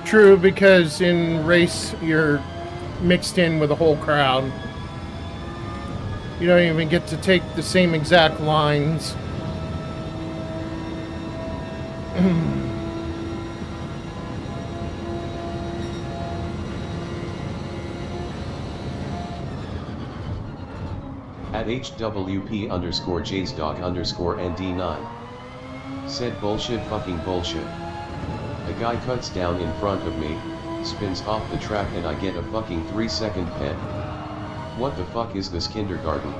True, because in race you're mixed in with the whole crowd. You don't even get to take the same exact lines. At HWP underscore JSDog underscore ND9. Said bullshit fucking bullshit. A guy cuts down in front of me, spins off the track and I get a fucking 3-second pen. What the fuck is this, kindergarten?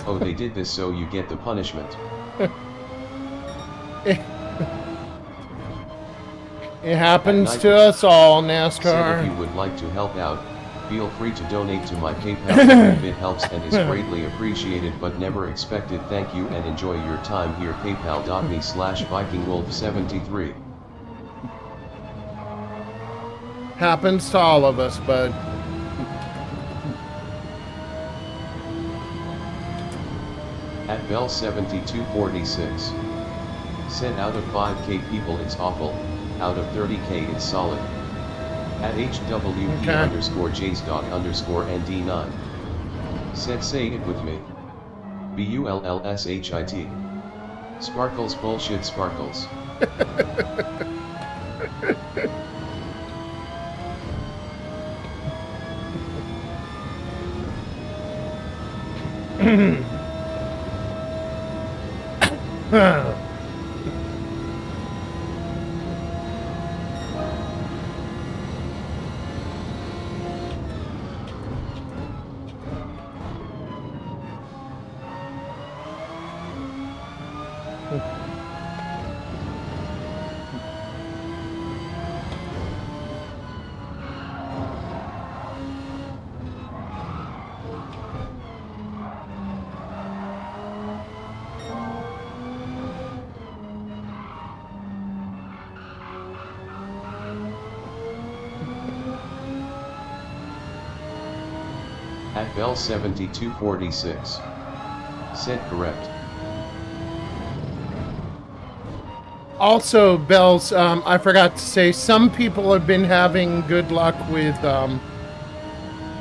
Oh, they did this so you get the punishment. It happens to us all, Said NASCAR. if you would like to help out, feel free to donate to my PayPal if it helps and is greatly appreciated but never expected. Thank you and enjoy your time here. PayPal.me/VikingWolf73. Happens to all of us, bud. At Bell 7246. Said out of 5k people it's awful, out of 30k it's solid. At HWP underscore JSDog underscore ND9. Said say it with me. BULLSHIT. Sparkles bullshit sparkles. At Bell 7246. Said correct. Also, Bells, I forgot to say, some people have been having good luck with the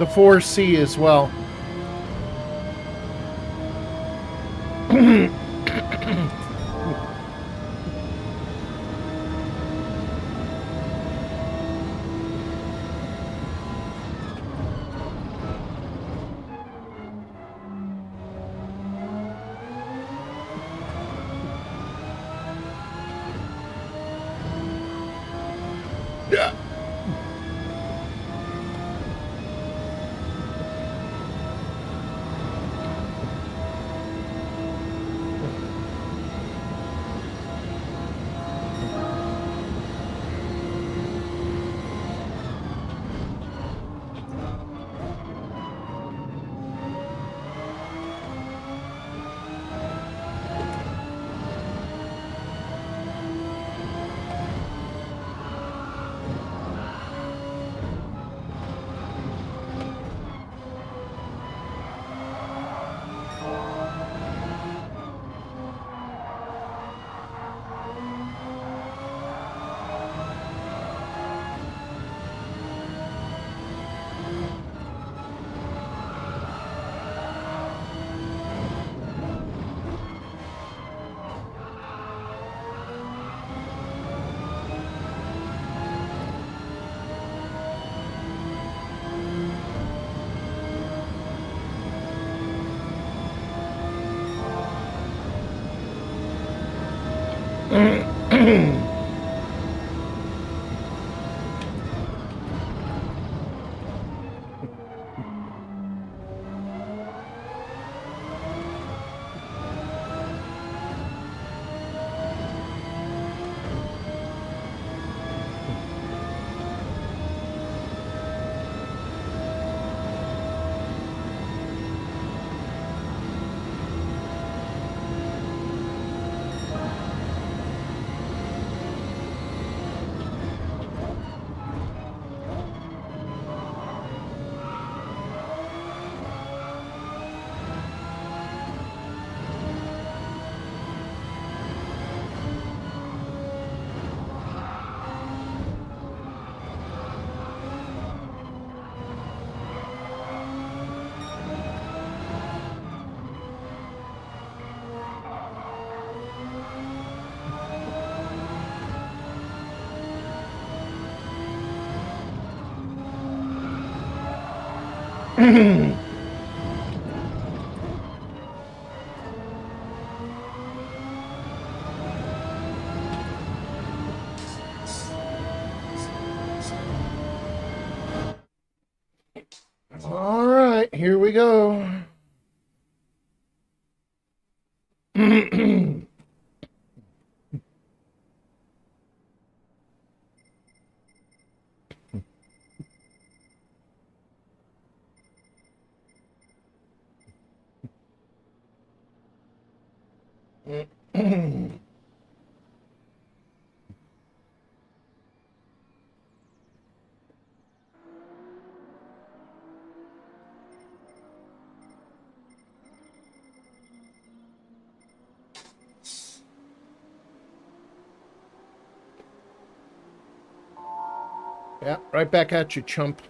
4C as well. Yeah. All right, here we go. Yeah, right back at you, chump.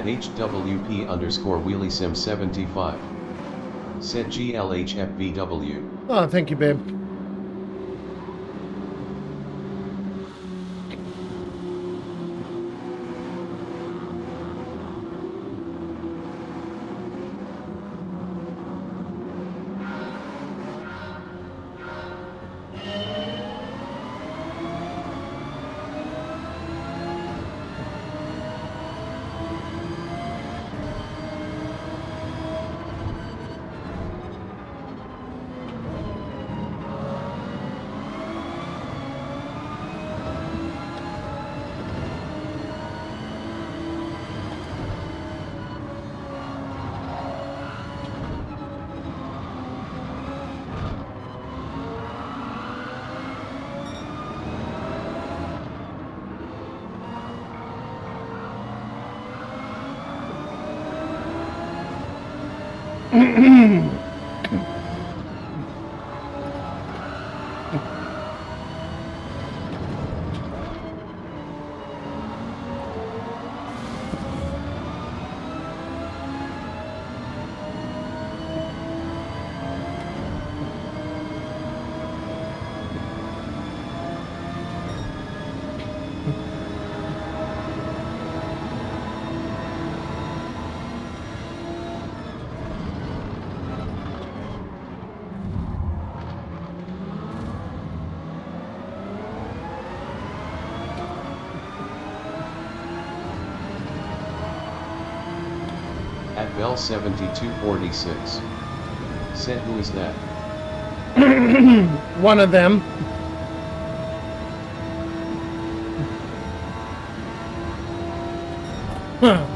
At HWP underscore WheelieSim75. Said GLHFBW. Oh, thank you, babe. At Bell7246. Said who is that? One of them. Huh.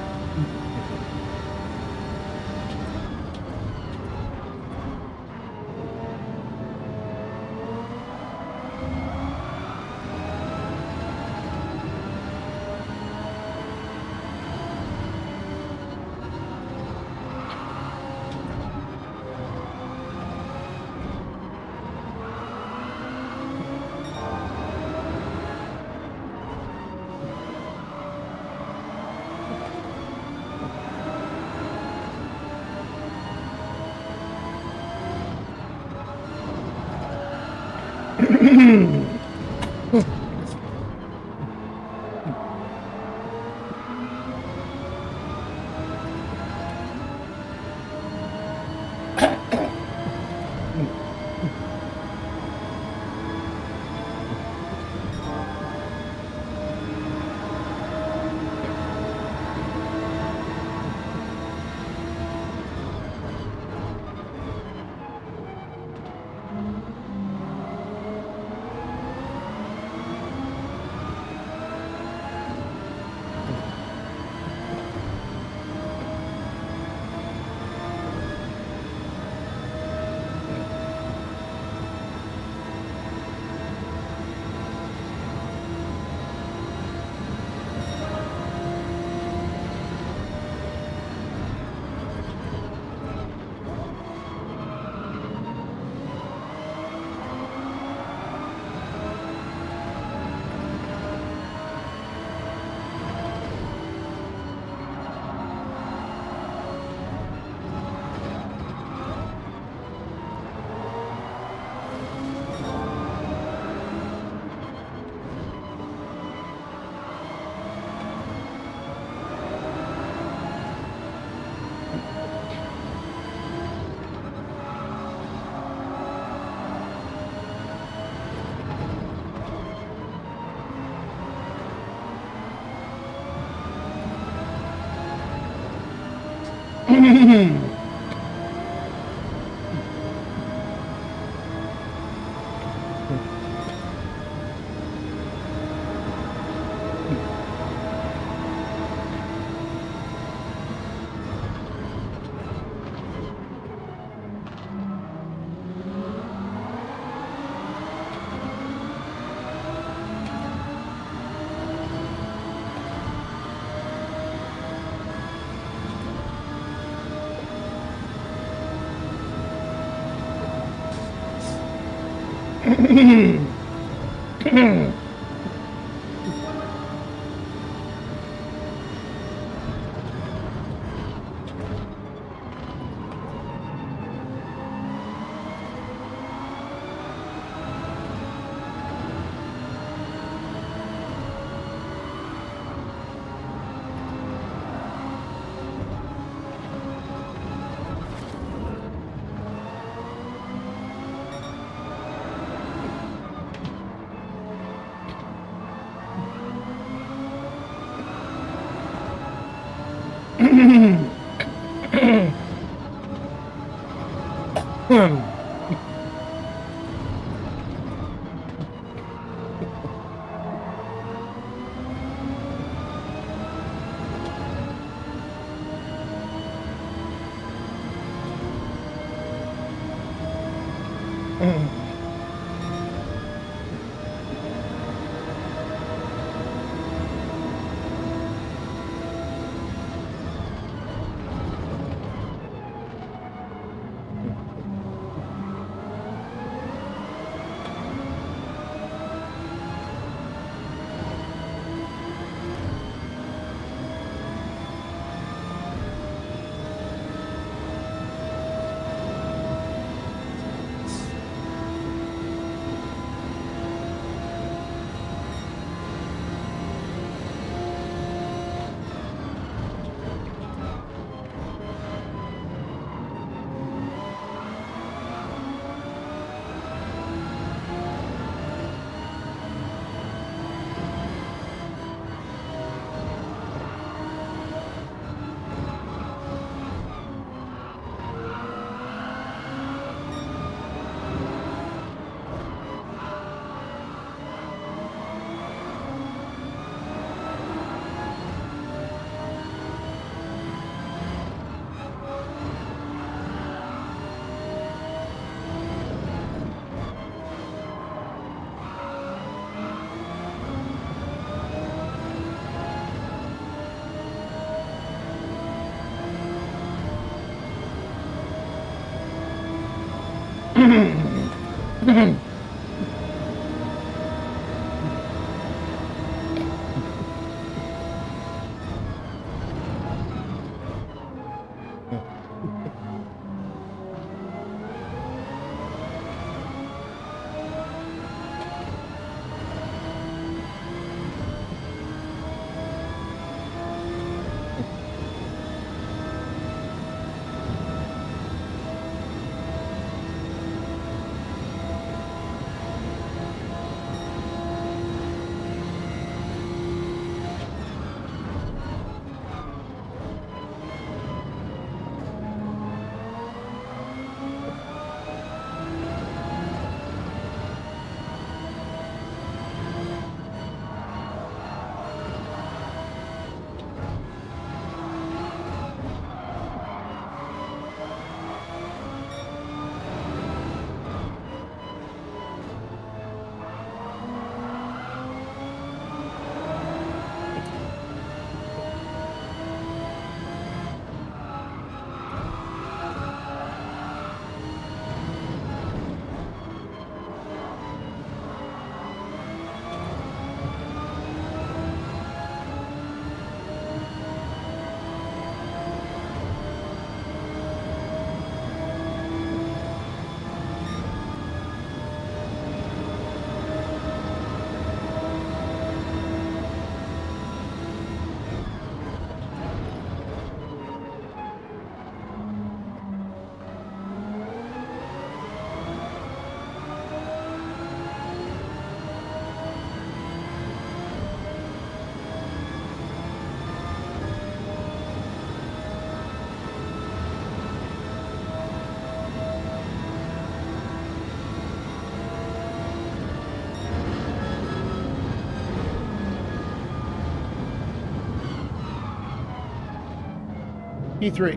P3.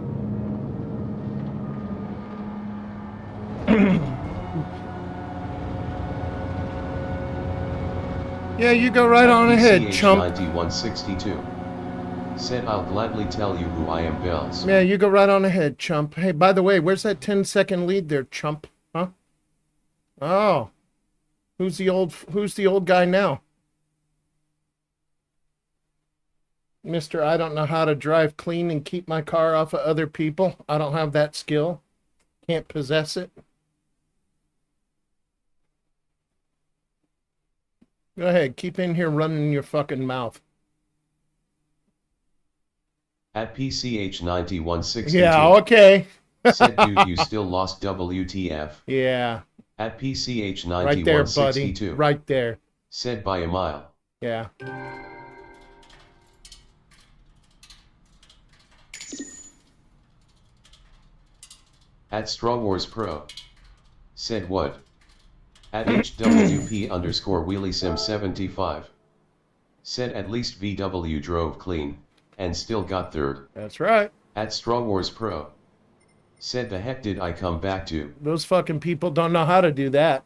Yeah, you go right on ahead, chump. 9162 said, I'll gladly tell you who I am, Bells. Yeah, you go right on ahead, chump. Hey, by the way, where's that 10-second lead there, chump? Huh? Oh. Who's the old guy now? Mr. I don't know how to drive clean and keep my car off of other people. I don't have that skill. Can't possess it. Go ahead, keep in here running your fucking mouth. At PCH9162. Yeah, okay. Said, dude, you still lost, WTF. Yeah. At PCH9162. Right there, buddy. Right there. Said, by a mile. Yeah. At Straw Wars Pro. Said what? At HWP underscore WheelieSim75. Said at least VW drove clean, and still got third. That's right. At Straw Wars Pro. Said the heck did I come back to? Those fucking people don't know how to do that.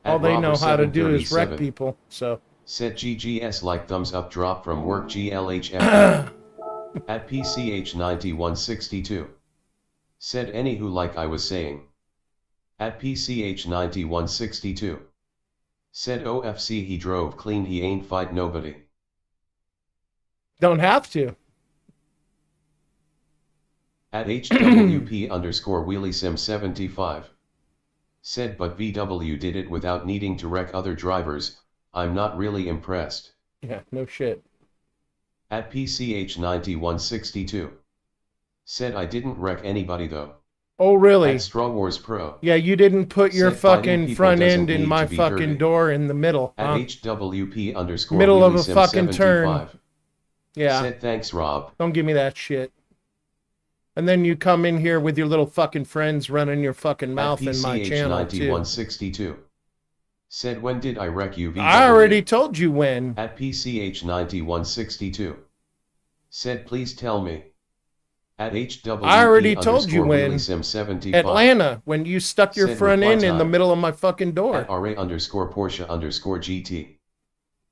All they know how to do is wreck people, so. Said GGS like thumbs up drop from work GLHF. At PCH9162. Said anywho like I was saying. At PCH9162. Said OFC he drove clean he ain't fight nobody. Don't have to. At HWP underscore WheelieSim75. Said but VW did it without needing to wreck other drivers, I'm not really impressed. Yeah, no shit. At PCH9162. Said I didn't wreck anybody though. Oh really? At Straw Wars Pro. Yeah, you didn't put your Said fighting fucking people front doesn't end in need my to be fucking dirty. door in the middle. At huh? HWP underscore Middle of a WheelieSim75. fucking turn. Yeah. Said thanks Rob. Don't give me that shit. And then you come in here with your little fucking friends running your fucking mouth in my channel too. PCH9162. Said when did I wreck you VW? I already told you when. At PCH9162. Said please tell me. At HWP I already told you when. WheelieSim75. Atlanta, when you stuck your Said front reply end in the time. middle of my fucking door. At RA underscore Porsche underscore GT.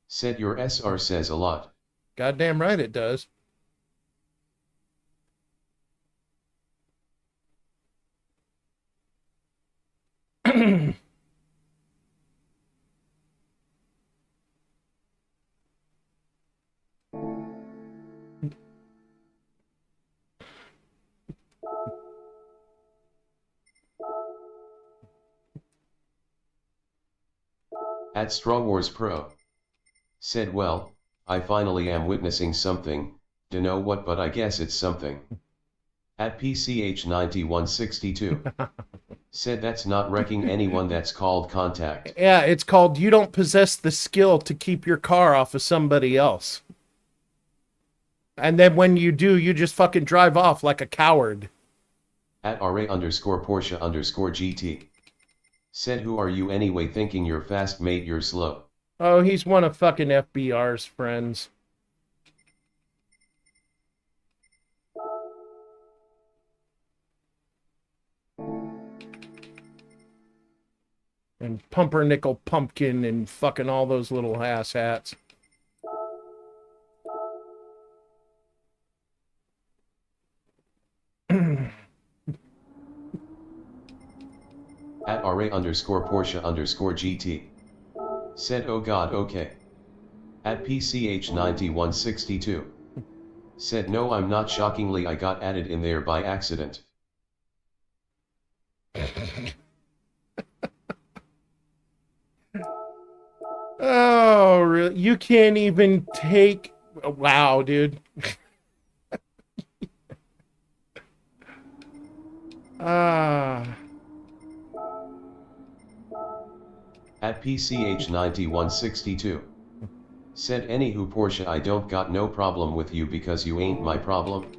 Said your SR says a lot. Goddamn right it does. At Straw Wars Pro. Said well, I finally am witnessing something, dunno what but I guess it's something. At PCH9162. Said that's not wrecking anyone, that's called contact. Yeah, it's called you don't possess the skill to keep your car off of somebody else. And then when you do, you just fucking drive off like a coward. At RA underscore Porsche underscore GT. Said who are you anyway thinking you're fast mate you're slow. Oh, he's one of fucking FBR's friends. And Pumpernickel Pumpkin and fucking all those little ass hats. At RA underscore Porsche underscore GT. Said oh god okay. At PCH9162. Said no I'm not, shockingly I got added in there by accident. Oh, really? You can't even take... Wow, dude. Ah... At PCH9162. Said anywho Porsche I don't got no problem with you because you ain't my problem.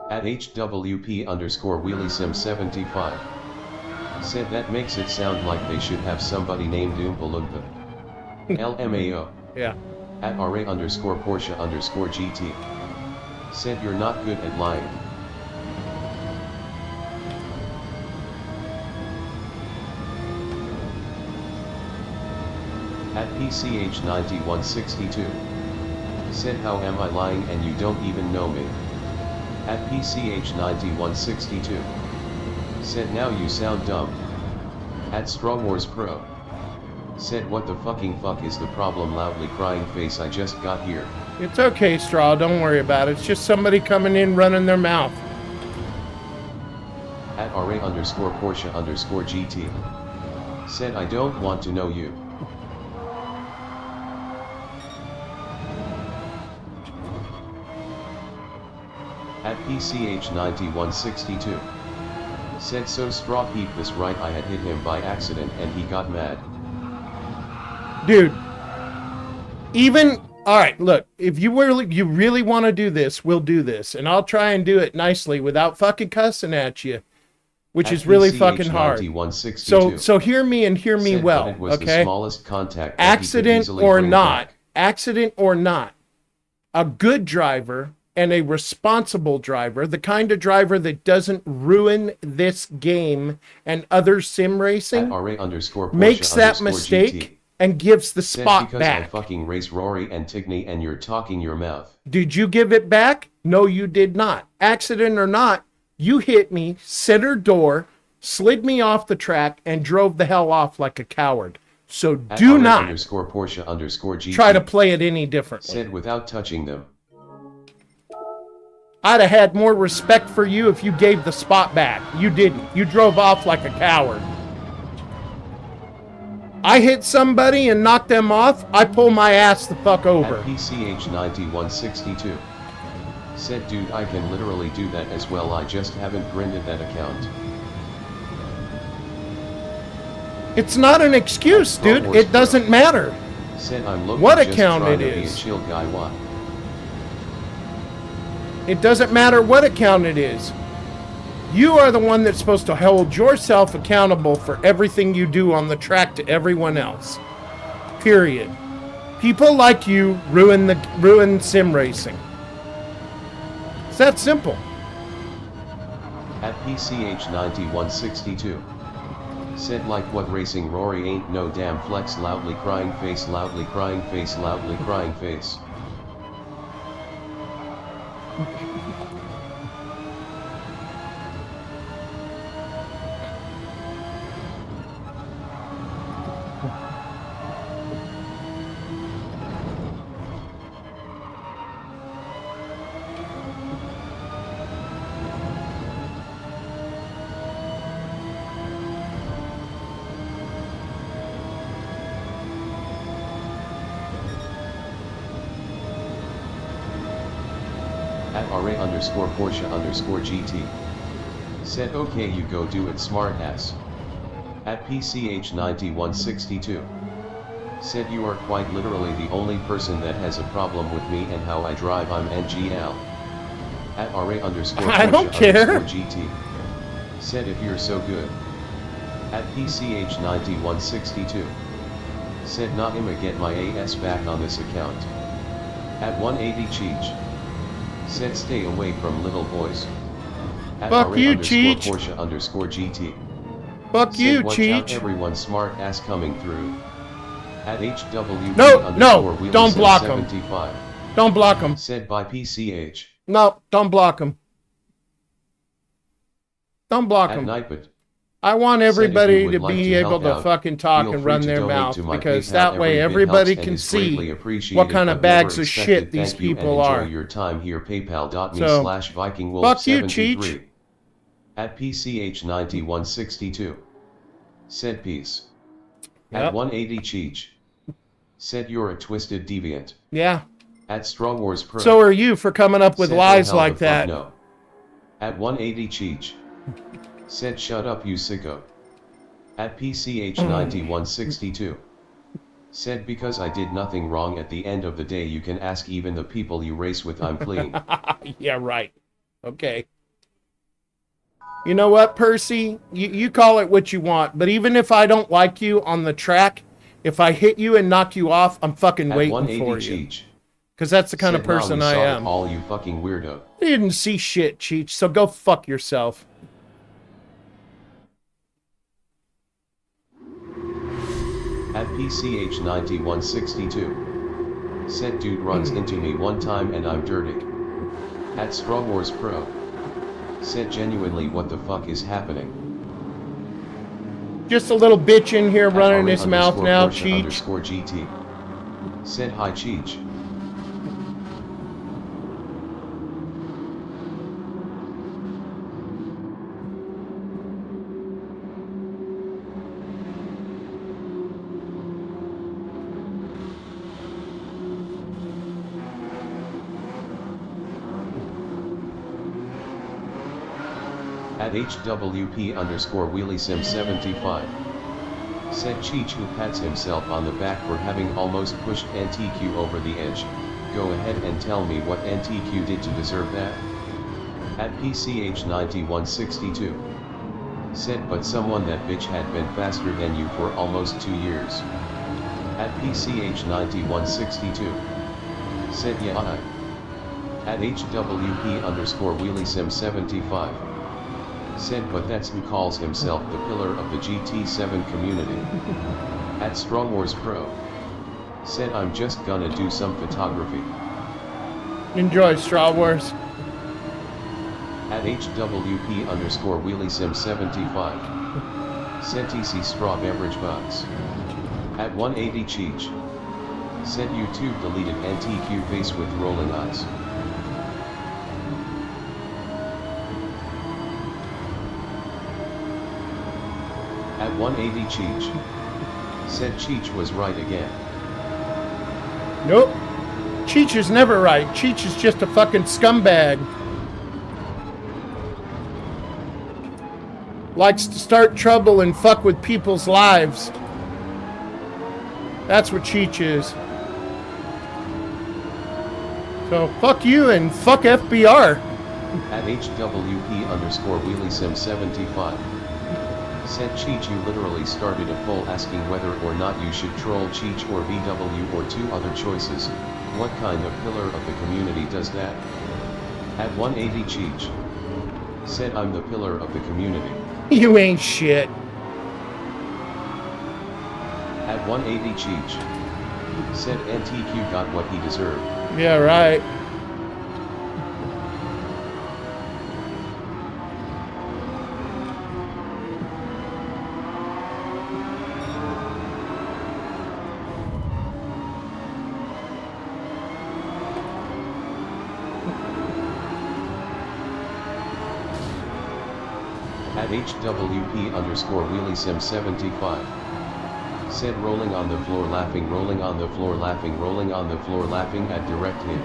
At HWP underscore WheelieSim75. Said that makes it sound like they should have somebody named Oompa Loompa. LMAO. Yeah. At RA underscore Porsche underscore GT. Said you're not good at lying. At PCH9162. Said how am I lying and you don't even know me. At PCH9162. Said now you sound dumb. At Straw Wars Pro. Said what the fucking fuck is the problem, loudly crying face I just got here. It's okay, Straw. Don't worry about it. It's just somebody coming in running their mouth. At RA underscore Porsche underscore GT. Said I don't want to know you. At PCH9162. Said so Straw peeped this right, I had hit him by accident and he got mad. Dude. Even... Alright, look. If you really want to do this, we'll do this. And I'll try and do it nicely without fucking cussing at you. which At is really PCH fucking hard. 9162. So hear me and hear me Said, well, but it was the okay? smallest contact that he could Accident easily or bring not, back. accident or not, a good driver and a responsible driver, the kind of driver that doesn't ruin this game and other sim At racing, RA_Porsche makes that _GT. mistake and gives the Said spot because I back. fucking race Rory and Tigney and you're talking your mouth. Did you give it back? No, you did not. Accident or not, you hit me, center door, slid me off the track, and drove the hell off like a coward. So At do not RA_Porsche_GT. try to play it any differently. Said without touching them. I'd have had more respect for you if you gave the spot back. You didn't. You drove off like a coward. I hit somebody and knocked them off, I pull my ass the fuck over. At PCH 9162. Said dude, I can literally do that as well, I just haven't grinded that account. It's not an excuse, dude. It doesn't matter. Said I'm looking What just account trying it to be a is. chill guy. What? It doesn't matter what account it is. You are the one that's supposed to hold yourself accountable for everything you do on the track to everyone else. Period. People like you ruin sim racing. It's that simple. At PCH 9162. Said like what racing Rory ain't no damn flex, loudly crying face, loudly crying face, loudly crying face. At RA_Porsche_GT. Said okay, you go do it, smartass. At PCH 9162. Said you are quite literally the only person that has a problem with me and how I drive, I'm NGL. At I don't care. RA_Porsche_GT. Said if you're so good. At PCH 9162. Said not I'ma get my AS back on this account. At 180 Cheech. Said stay away from little boys. At Fuck you, Cheech. RA_Porsche_GT. Fuck Said you, watch out, Cheech. everyone smart ass coming through. At HW No, don't block him. 75. Don't block him. Said by PCH. No, don't block him. Don't block At him. Nightbot. I want Said if everybody you would to like be to able help to out, fucking talk feel and free run to their donate mouth, to my because PayPal. that way Every bit everybody helps and can is see greatly appreciated, what kind of but never bags of expected. shit these Thank you and people enjoy are. your time here. So, PayPal.me/VikingWolf73. fuck you, Cheech. At PCH 9162. Said peace. Yep. At 180 Cheech. Said you're a twisted deviant. Yeah. At Straw Wars Pro. So are you for coming up with Said, lies "Oh, hell like the fuck that. no." At 180 Cheech. Said shut up you sicko. At PCH 9162. Said because I did nothing wrong, at the end of the day you can ask even the people you race with, I'm clean. Yeah, right. Okay. You know what, Percy? You call it what you want, but even if I don't like you on the track, if I hit you and knock you off, I'm fucking At waiting 180 for you. Cheech. Because that's the kind of Said, "Nah, person we I saw it am. all, you fucking weirdo. I didn't see shit, Cheech, so go fuck yourself. At PCH 9162. Said dude runs into me one time and I'm dirty. At Straw Wars Pro. Said genuinely what the fuck is happening. Just a little bitch in here At running his mouth now, RA_Porsche_GT. Said hi Cheech. At HWP_WheelieSim75. Said Cheech, who pats himself on the back for having almost pushed NTQ over the edge. Go ahead and tell me what NTQ did to deserve that. At PCH 9162. Said but someone that bitch had been faster than you for almost 2 years. At PCH9162. Said yeah I. At HWP_WheelieSim75. Said but that's who calls himself the pillar of the GT7 community. At Strongwars Pro. Said I'm just gonna do some photography. Enjoy, Straw Wars. At HWP_WheelieSim75. Said TC Straw Beverage Bugs. At 180 Cheech. Said YouTube deleted NTQ face with rolling eyes. At 180 Cheech. Said Cheech was right again. Nope. Cheech is never right. Cheech is just a fucking scumbag. Likes to start trouble and fuck with people's lives. That's what Cheech is. So fuck you and fuck FBR. At HWP_WheelieSim75. Said Cheech you literally started a poll asking whether or not you should troll Cheech or VW or 2 other choices. What kind of pillar of the community does that? At 180 Cheech. Said I'm the pillar of the community. You ain't shit. At 180 Cheech. Said NTQ got what he deserved. Yeah, right. At HWP_WheelieSim75. Said rolling on the floor laughing, rolling on the floor laughing, rolling on the floor laughing at direct hit.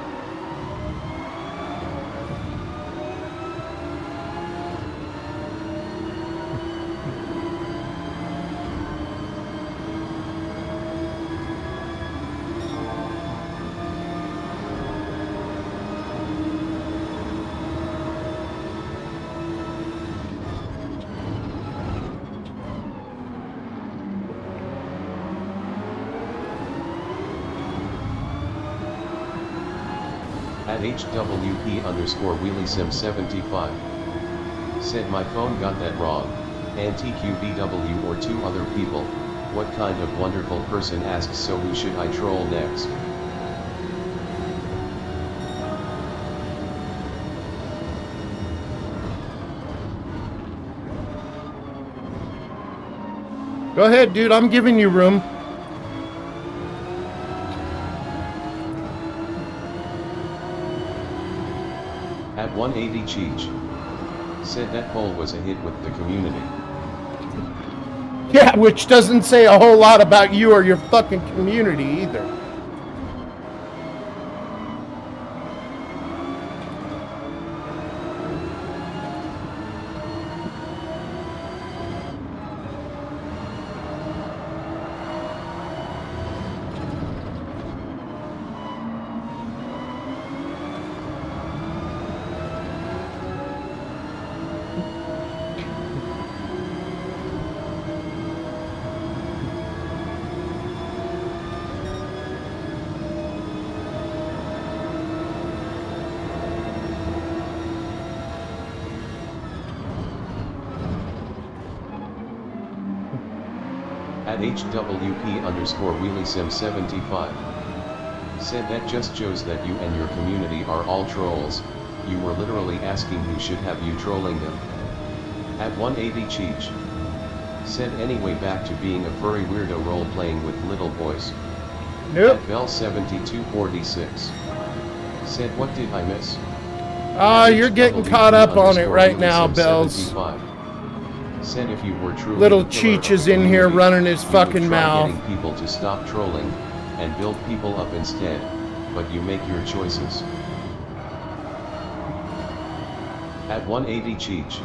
At HWP_WheelieSim75. Said my phone got that wrong. NTQVW or 2 other people. What kind of wonderful person asks so who should I troll next? Go ahead, dude. I'm giving you room. At 180 Cheech. Said that poll was a hit with the community. Yeah, which doesn't say a whole lot about you or your fucking community either. At HWP_WheelieSim75. Said that just shows that you and your community are all trolls. You were literally asking who should have you trolling them. At 180 Cheech. Said anyway back to being a furry weirdo role playing with little boys. Nope. At Bell7246. Said what did I miss? You're getting caught up on it right now, Bells. Said if you were truly Little the pillar Cheech of is the in here community, running his you would fucking try mouth. getting people to stop trolling and build people up instead, but you make your choices. At 180 Cheech.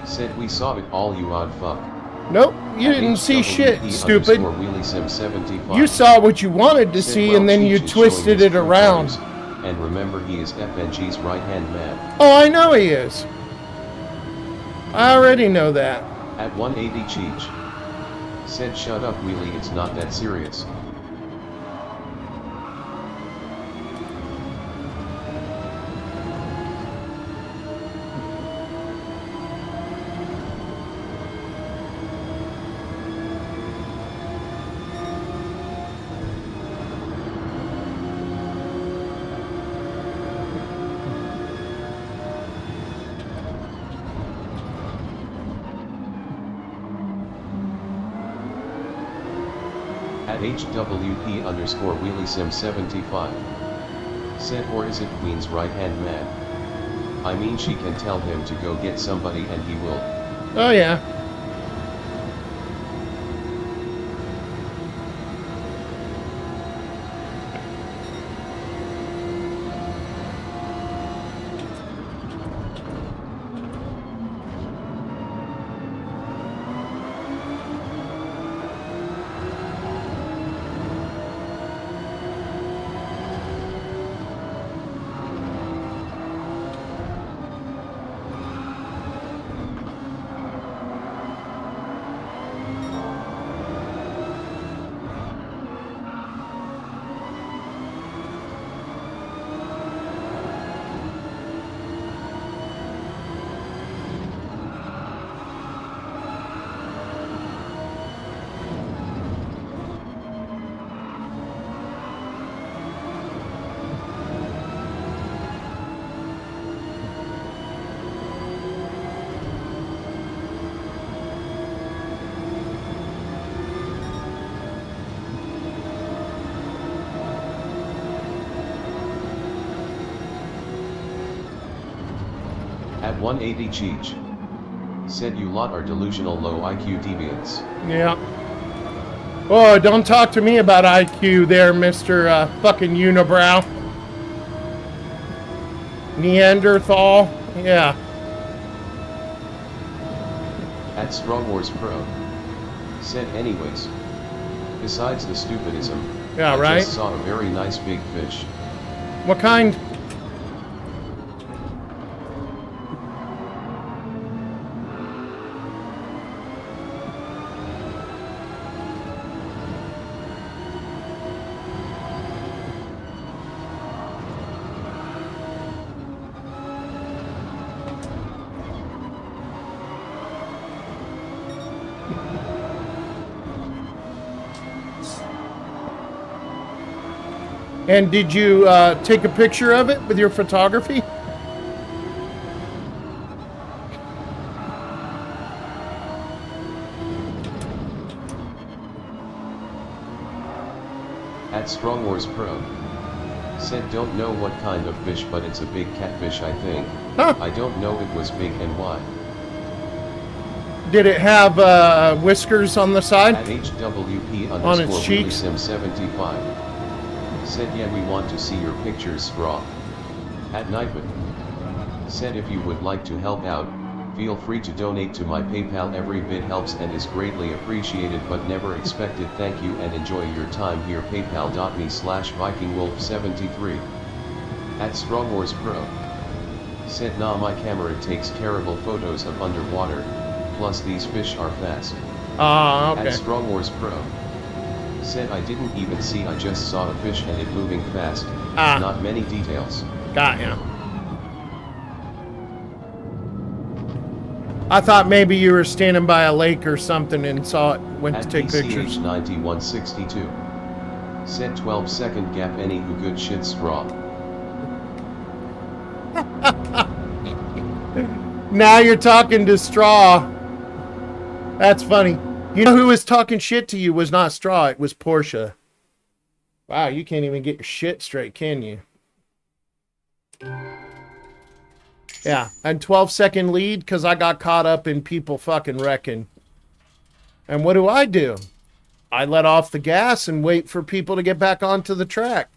Said we saw it all you odd fuck. Nope, you At didn't see shit, HWP stupid. _WheelieSim75. You saw what you wanted to Said, see well, and then Cheech you is twisted showing his it true around. colors, and remember he is FNG's right hand man. Oh, I know he is. I already know that. At 180 Cheech. Said shut up Wheelie, it's not that serious. At HWP underscore WheelieSim75. Said, or is it Queen's right hand man? I mean, she can tell him to go get somebody and he will. Oh yeah. At 180 Cheech. Said, you lot are delusional low IQ deviants. Yeah. Oh, don't talk to me about IQ there, Mr. Fucking Unibrow. Neanderthal. Yeah. At Strong Wars Pro. Said, anyways. Besides the stupidism, Yeah, I right? just saw a very nice big fish. What kind? And did you take a picture of it with your photography? At Strong Wars Pro. Said, don't know what kind of fish, but it's a big catfish, I think. Huh. I don't know it was big and why. Did it have whiskers on the side? At HWP On its underscore cheeks? WheelieSim75. Said, yeah, we want to see your pictures, Straw. At Nightman. Said, if you would like to help out, feel free to donate to my PayPal. Every bit helps and is greatly appreciated but never expected. Thank you and enjoy your time here. PayPal.me/VikingWolf73. At Strong Wars Pro. Said, nah, my camera takes terrible photos of underwater, plus these fish are fast. Ah, okay. At Strong Wars Pro. Said, I didn't even see, I just saw a fish and it moving fast. Ah. Not many details. Got ya. I thought maybe you were standing by a lake or something and saw it, went to At take pictures. PCH9162. Said 12-second gap, any who good shit Straw. Now you're talking to Straw. That's funny. You know who was talking shit to you was not Straw, it was Portia. Wow, you can't even get your shit straight, can you? Yeah, and 12-second lead because I got caught up in people fucking wrecking. And what do? I let off the gas and wait for people to get back onto the track.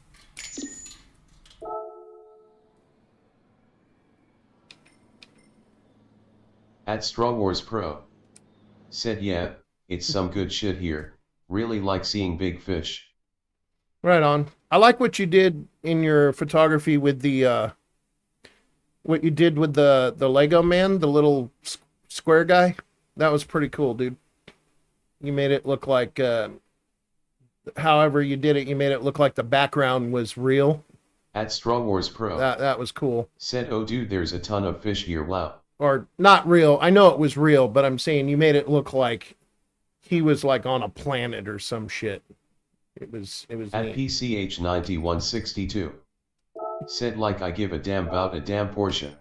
At Strong Wars Pro. Said, yeah, it's some good shit here. Really like seeing big fish. Right on. I like what you did in your photography with the what you did with the Lego man, the little square guy. That was pretty cool, dude. You made it look like, however you did it, you made it look like the background was real. At Straw Wars Pro. That was cool. Said, oh dude, there's a ton of fish here, wow. Or not real. I know it was real, but I'm saying you made it look like he was like on a planet or some shit. It was At neat. PCH9162. Said, like I give a damn about a damn Porsche.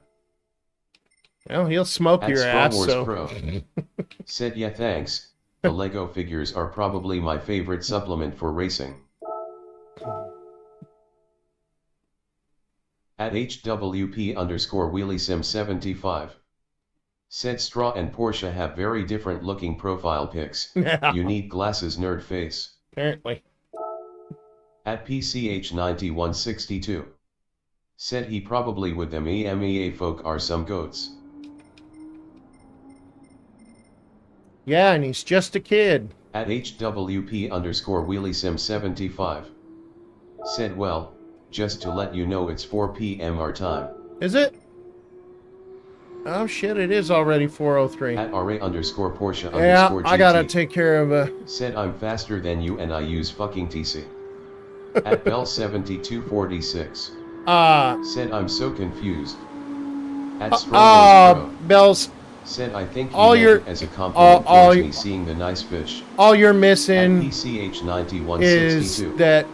Well, he'll smoke At your Straw ass, Wars so. Pro. Said, yeah, thanks. The Lego figures are probably my favorite supplement for racing. At HWP_WheelieSim75. Said Straw and Porsche have very different looking profile pics. Yeah. You need glasses, nerd face. Apparently. At PCH9162. Said he probably would them EMEA folk are some goats. Yeah, and he's just a kid. At HWP_WheelieSim75. Said, well, just to let you know it's 4 p.m. our time. Is it? Oh shit, it is already 4:03. At RA_Porsche_GT. Yeah, I gotta take care of Said I'm faster than you and I use fucking TC. At Bell7246. Said I'm so confused. At Strong Bells, said I think all you your- meant it as a compliment all towards your- me seeing the nice fish. all you're At missing PCH9162. is that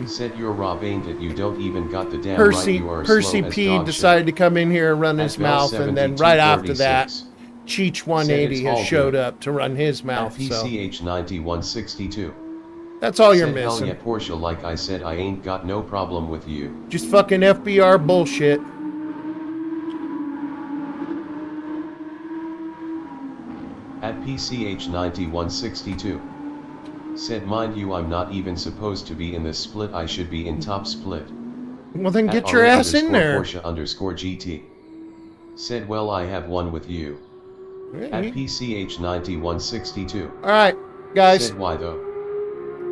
Said you're Rob, ain't it? You don't even got the damn Percy right. You are Percy slow as P dog decided to come in here and run shit. his At Bell mouth, and then right after that, 7236. Cheech 180 Said it's all has showed good. up to run his At mouth. So PCH9162. that's all you're Said, hell missing. yeah, Porsche, like I said, I ain't got no problem with you. Just fucking FBR bullshit. At PCH9162. Said, mind you, I'm not even supposed to be in this split, I should be in top split. Well, then At get your ass in there. Porsche_GT. Said, well, I have one with you. At PCH9162. All right, guys. Said, why though?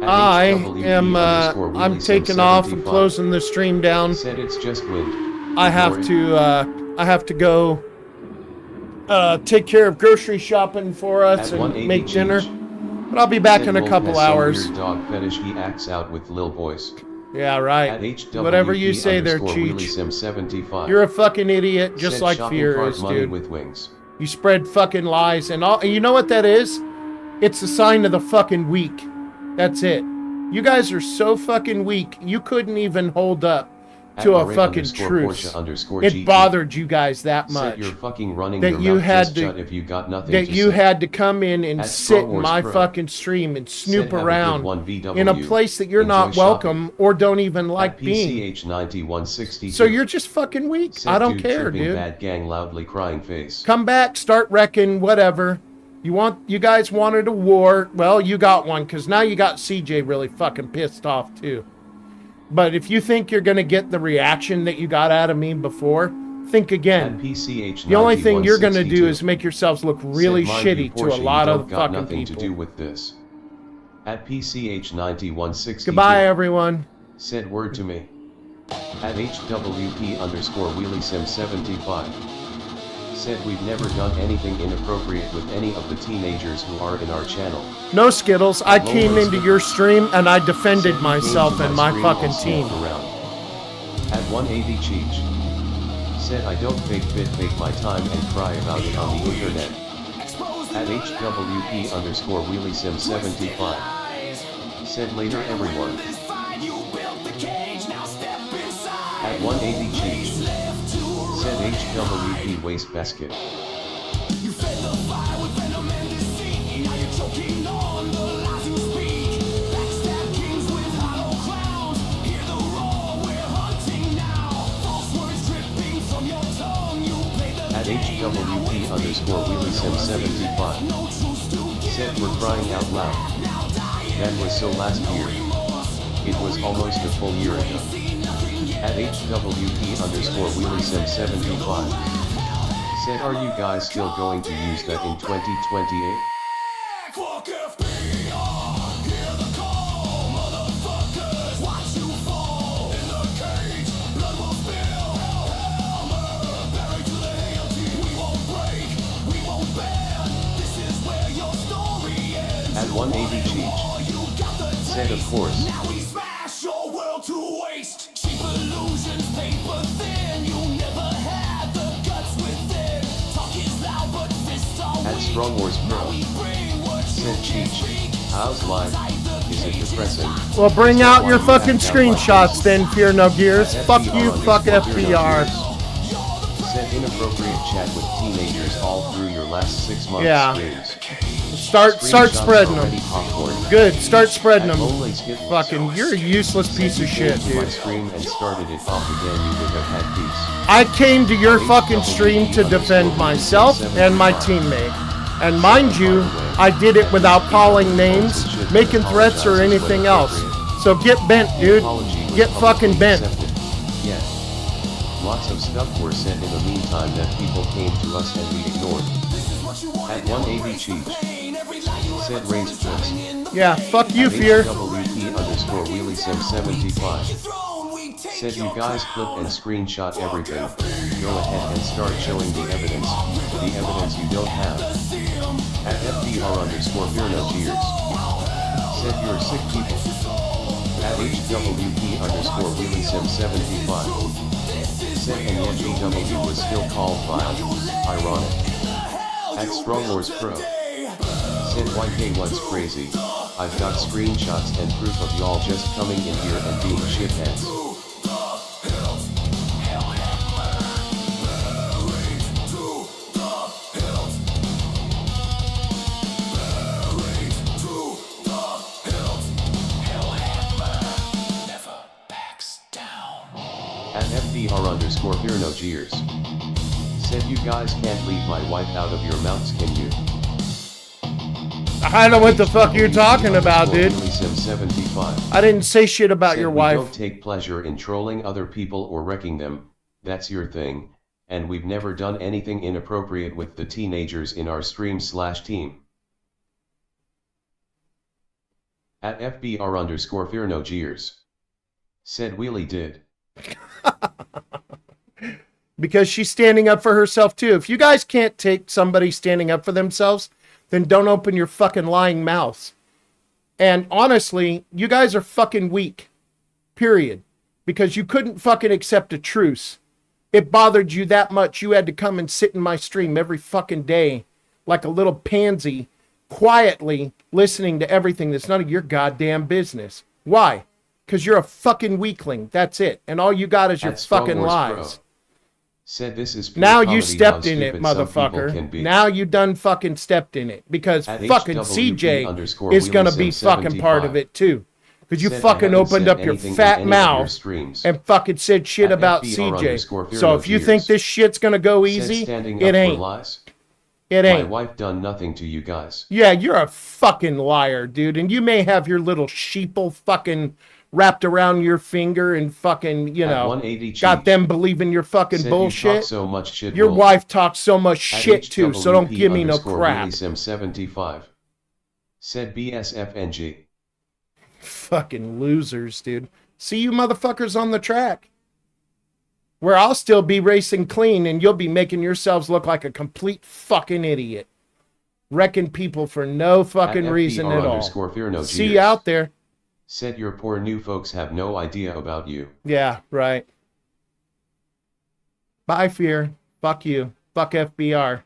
At I HWP am. I'm _WheelieSim75. taking off and closing the stream down. Said it's just wind. I have to go take care of grocery shopping for us At and 180 make dinner. Cheech. But I'll be back Said, in a Wolf couple has some hours. weird dog fetish he acts out with lil boys. Yeah, At right. HWP Whatever you say there, Cheech. WheelieSim75. You're a fucking idiot, just Said like shopping Fear cart is, money dude. with wings. You spread fucking lies and all. And you know what that is? It's a sign of the fucking weak. That's it. You guys are so fucking weak. You couldn't even hold up to a fucking truth. It bothered you guys that much. Said you're fucking running that your you mouth had just to- shut if you got nothing That to you say. had to come in and At sit Star in Wars my Pro. fucking stream and snoop Said, have a good around one, VW. in a place that you're Enjoy not shopping. welcome or don't even like At being. PCH9162. So you're just fucking weak. Said, I don't dude, care, tripping dude. Bad gang loudly crying face. Come back, start wrecking, whatever. You guys wanted a war. Well, you got one, because now you got CJ really fucking pissed off too. But if you think you're gonna get the reaction that you got out of me before, think At again. PCH9162. The only thing you're gonna do is make yourselves look really Said, mind you, shitty to Porsche, a lot you of don't got fucking nothing to do people. with this. At PCH9162. Goodbye, everyone. Said word to me. At HWP_WheelieSim75. Said we've never done anything inappropriate with any of the teenagers who are in our channel. No Skittles. I came Lowers. into your stream and I defended Said he came myself to and my stream fucking and team. snooped around. At 180 Cheech. Said I don't fake my time and cry about it on the internet. At HWP_WheelieSim75. Said later everyone. At 180 Cheech. Said HWP wastebasket. You fed the fire with venom and deceit. Now you're choking on the lies you speak. Backstab kings with hollow crowns. Hear the roar, we're hunting now. False words dripping from your tongue. You play the At HWP_WheelieSim75. Said we're crying out loud. That was so last year. It was almost a full year ago. At HWP_WheelieSim75. Said, are you guys still going to use that in 2028? Fuck FBR, hear the call, motherfuckers, watch you fall in the cage, blood will spill, hellhammer, buried to the hilt, we won't break, we won't bend. 180 Cheech. Said of course. Now we smash your world to waste. Cheap illusions, paper thin. You never had the guts within. Talk is loud, but fists are At weak. Strong Wars Pro. Said Cheech. How's life? Is it depressing? Well, bring Said out why your you fucking act out like screenshots this? then, Fear No Gears. Fuck you, fuck FBR. Said inappropriate chat with teenagers all through your last 6 months Yeah. streams. Start Screenshots spreading already them. popcorn. Good, start spreading At them. only skip Fucking, you're a useless piece of shit, to my dude. stream and started it off again, you would have had peace. I came to your fucking stream to defend myself and my teammate. And mind you, I did it without calling names, making threats, or anything else. So get bent, dude. Get fucking bent. Yes. Lots of stuff were said in the meantime that people came to us and we ignored. At 180 Cheech. Said raised twist. Yeah, fuck you, Fear. HWP_WheelySim75. Said you guys clip and screenshot everything. Go ahead and start showing the evidence you don't have. At FDR_Fear No Cheers. Said you're sick people. At HWP_WheelySim75. Said and yet BW was still called vile. Ironic. At Strong Wars Pro. Said YK1's crazy. I've got screenshots and proof of y'all just coming in here and being shitheads. At FDR_Fear No Cheers. Said you guys can't leave my wife out of your mouths, can you? I don't know what the fuck you're talking about, dude. HWP_WheelySim75. I didn't say shit about Said your we wife. don't take pleasure in trolling other people or wrecking them, that's your thing, and we've never done anything inappropriate with the teenagers in our stream/team. At FBR_Fear No Cheers. Said Wheelie did. Because she's standing up for herself too. If you guys can't take somebody standing up for themselves, then don't open your fucking lying mouths. And honestly, you guys are fucking weak. Period. Because you couldn't fucking accept a truce. It bothered you that much you had to come and sit in my stream every fucking day like a little pansy, quietly listening to everything that's none of your goddamn business. Why? Because you're a fucking weakling. That's it. And all you got is your At Strong fucking Wars lies. Pro. Said this is pure Now you comedy, stepped how in it, stupid some people can motherfucker. be. Now you done fucking stepped in it. Because At fucking CJ is going to be fucking part of it too. Because you Said I fucking haven't opened said up your anything in fat any of your mouth streams. and fucking said shit At about FBR_Fear CJ. No So if you Cheers. think this shit's going to go Said easy, standing it up for ain't. lies. It My ain't. wife done nothing to you guys. Yeah, you're a fucking liar, dude. And you may have your little sheeple fucking wrapped around your finger and fucking, you At know, 180 got Cheech. them believing your fucking Said you bullshit. talk so much shit. Your Will. wife talks so much At shit too, so don't give me no crap. HWP_WheelySim75. Said BSFNG. Fucking losers, dude. See you motherfuckers on the track. Where I'll still be racing clean and you'll be making yourselves look like a complete fucking idiot. Wrecking people for no fucking reason at all. FBR_Fear No See Cheers. you out there. Said your poor new folks have no idea about you. Yeah, right. Bye, Fear. Fuck you. Fuck FBR.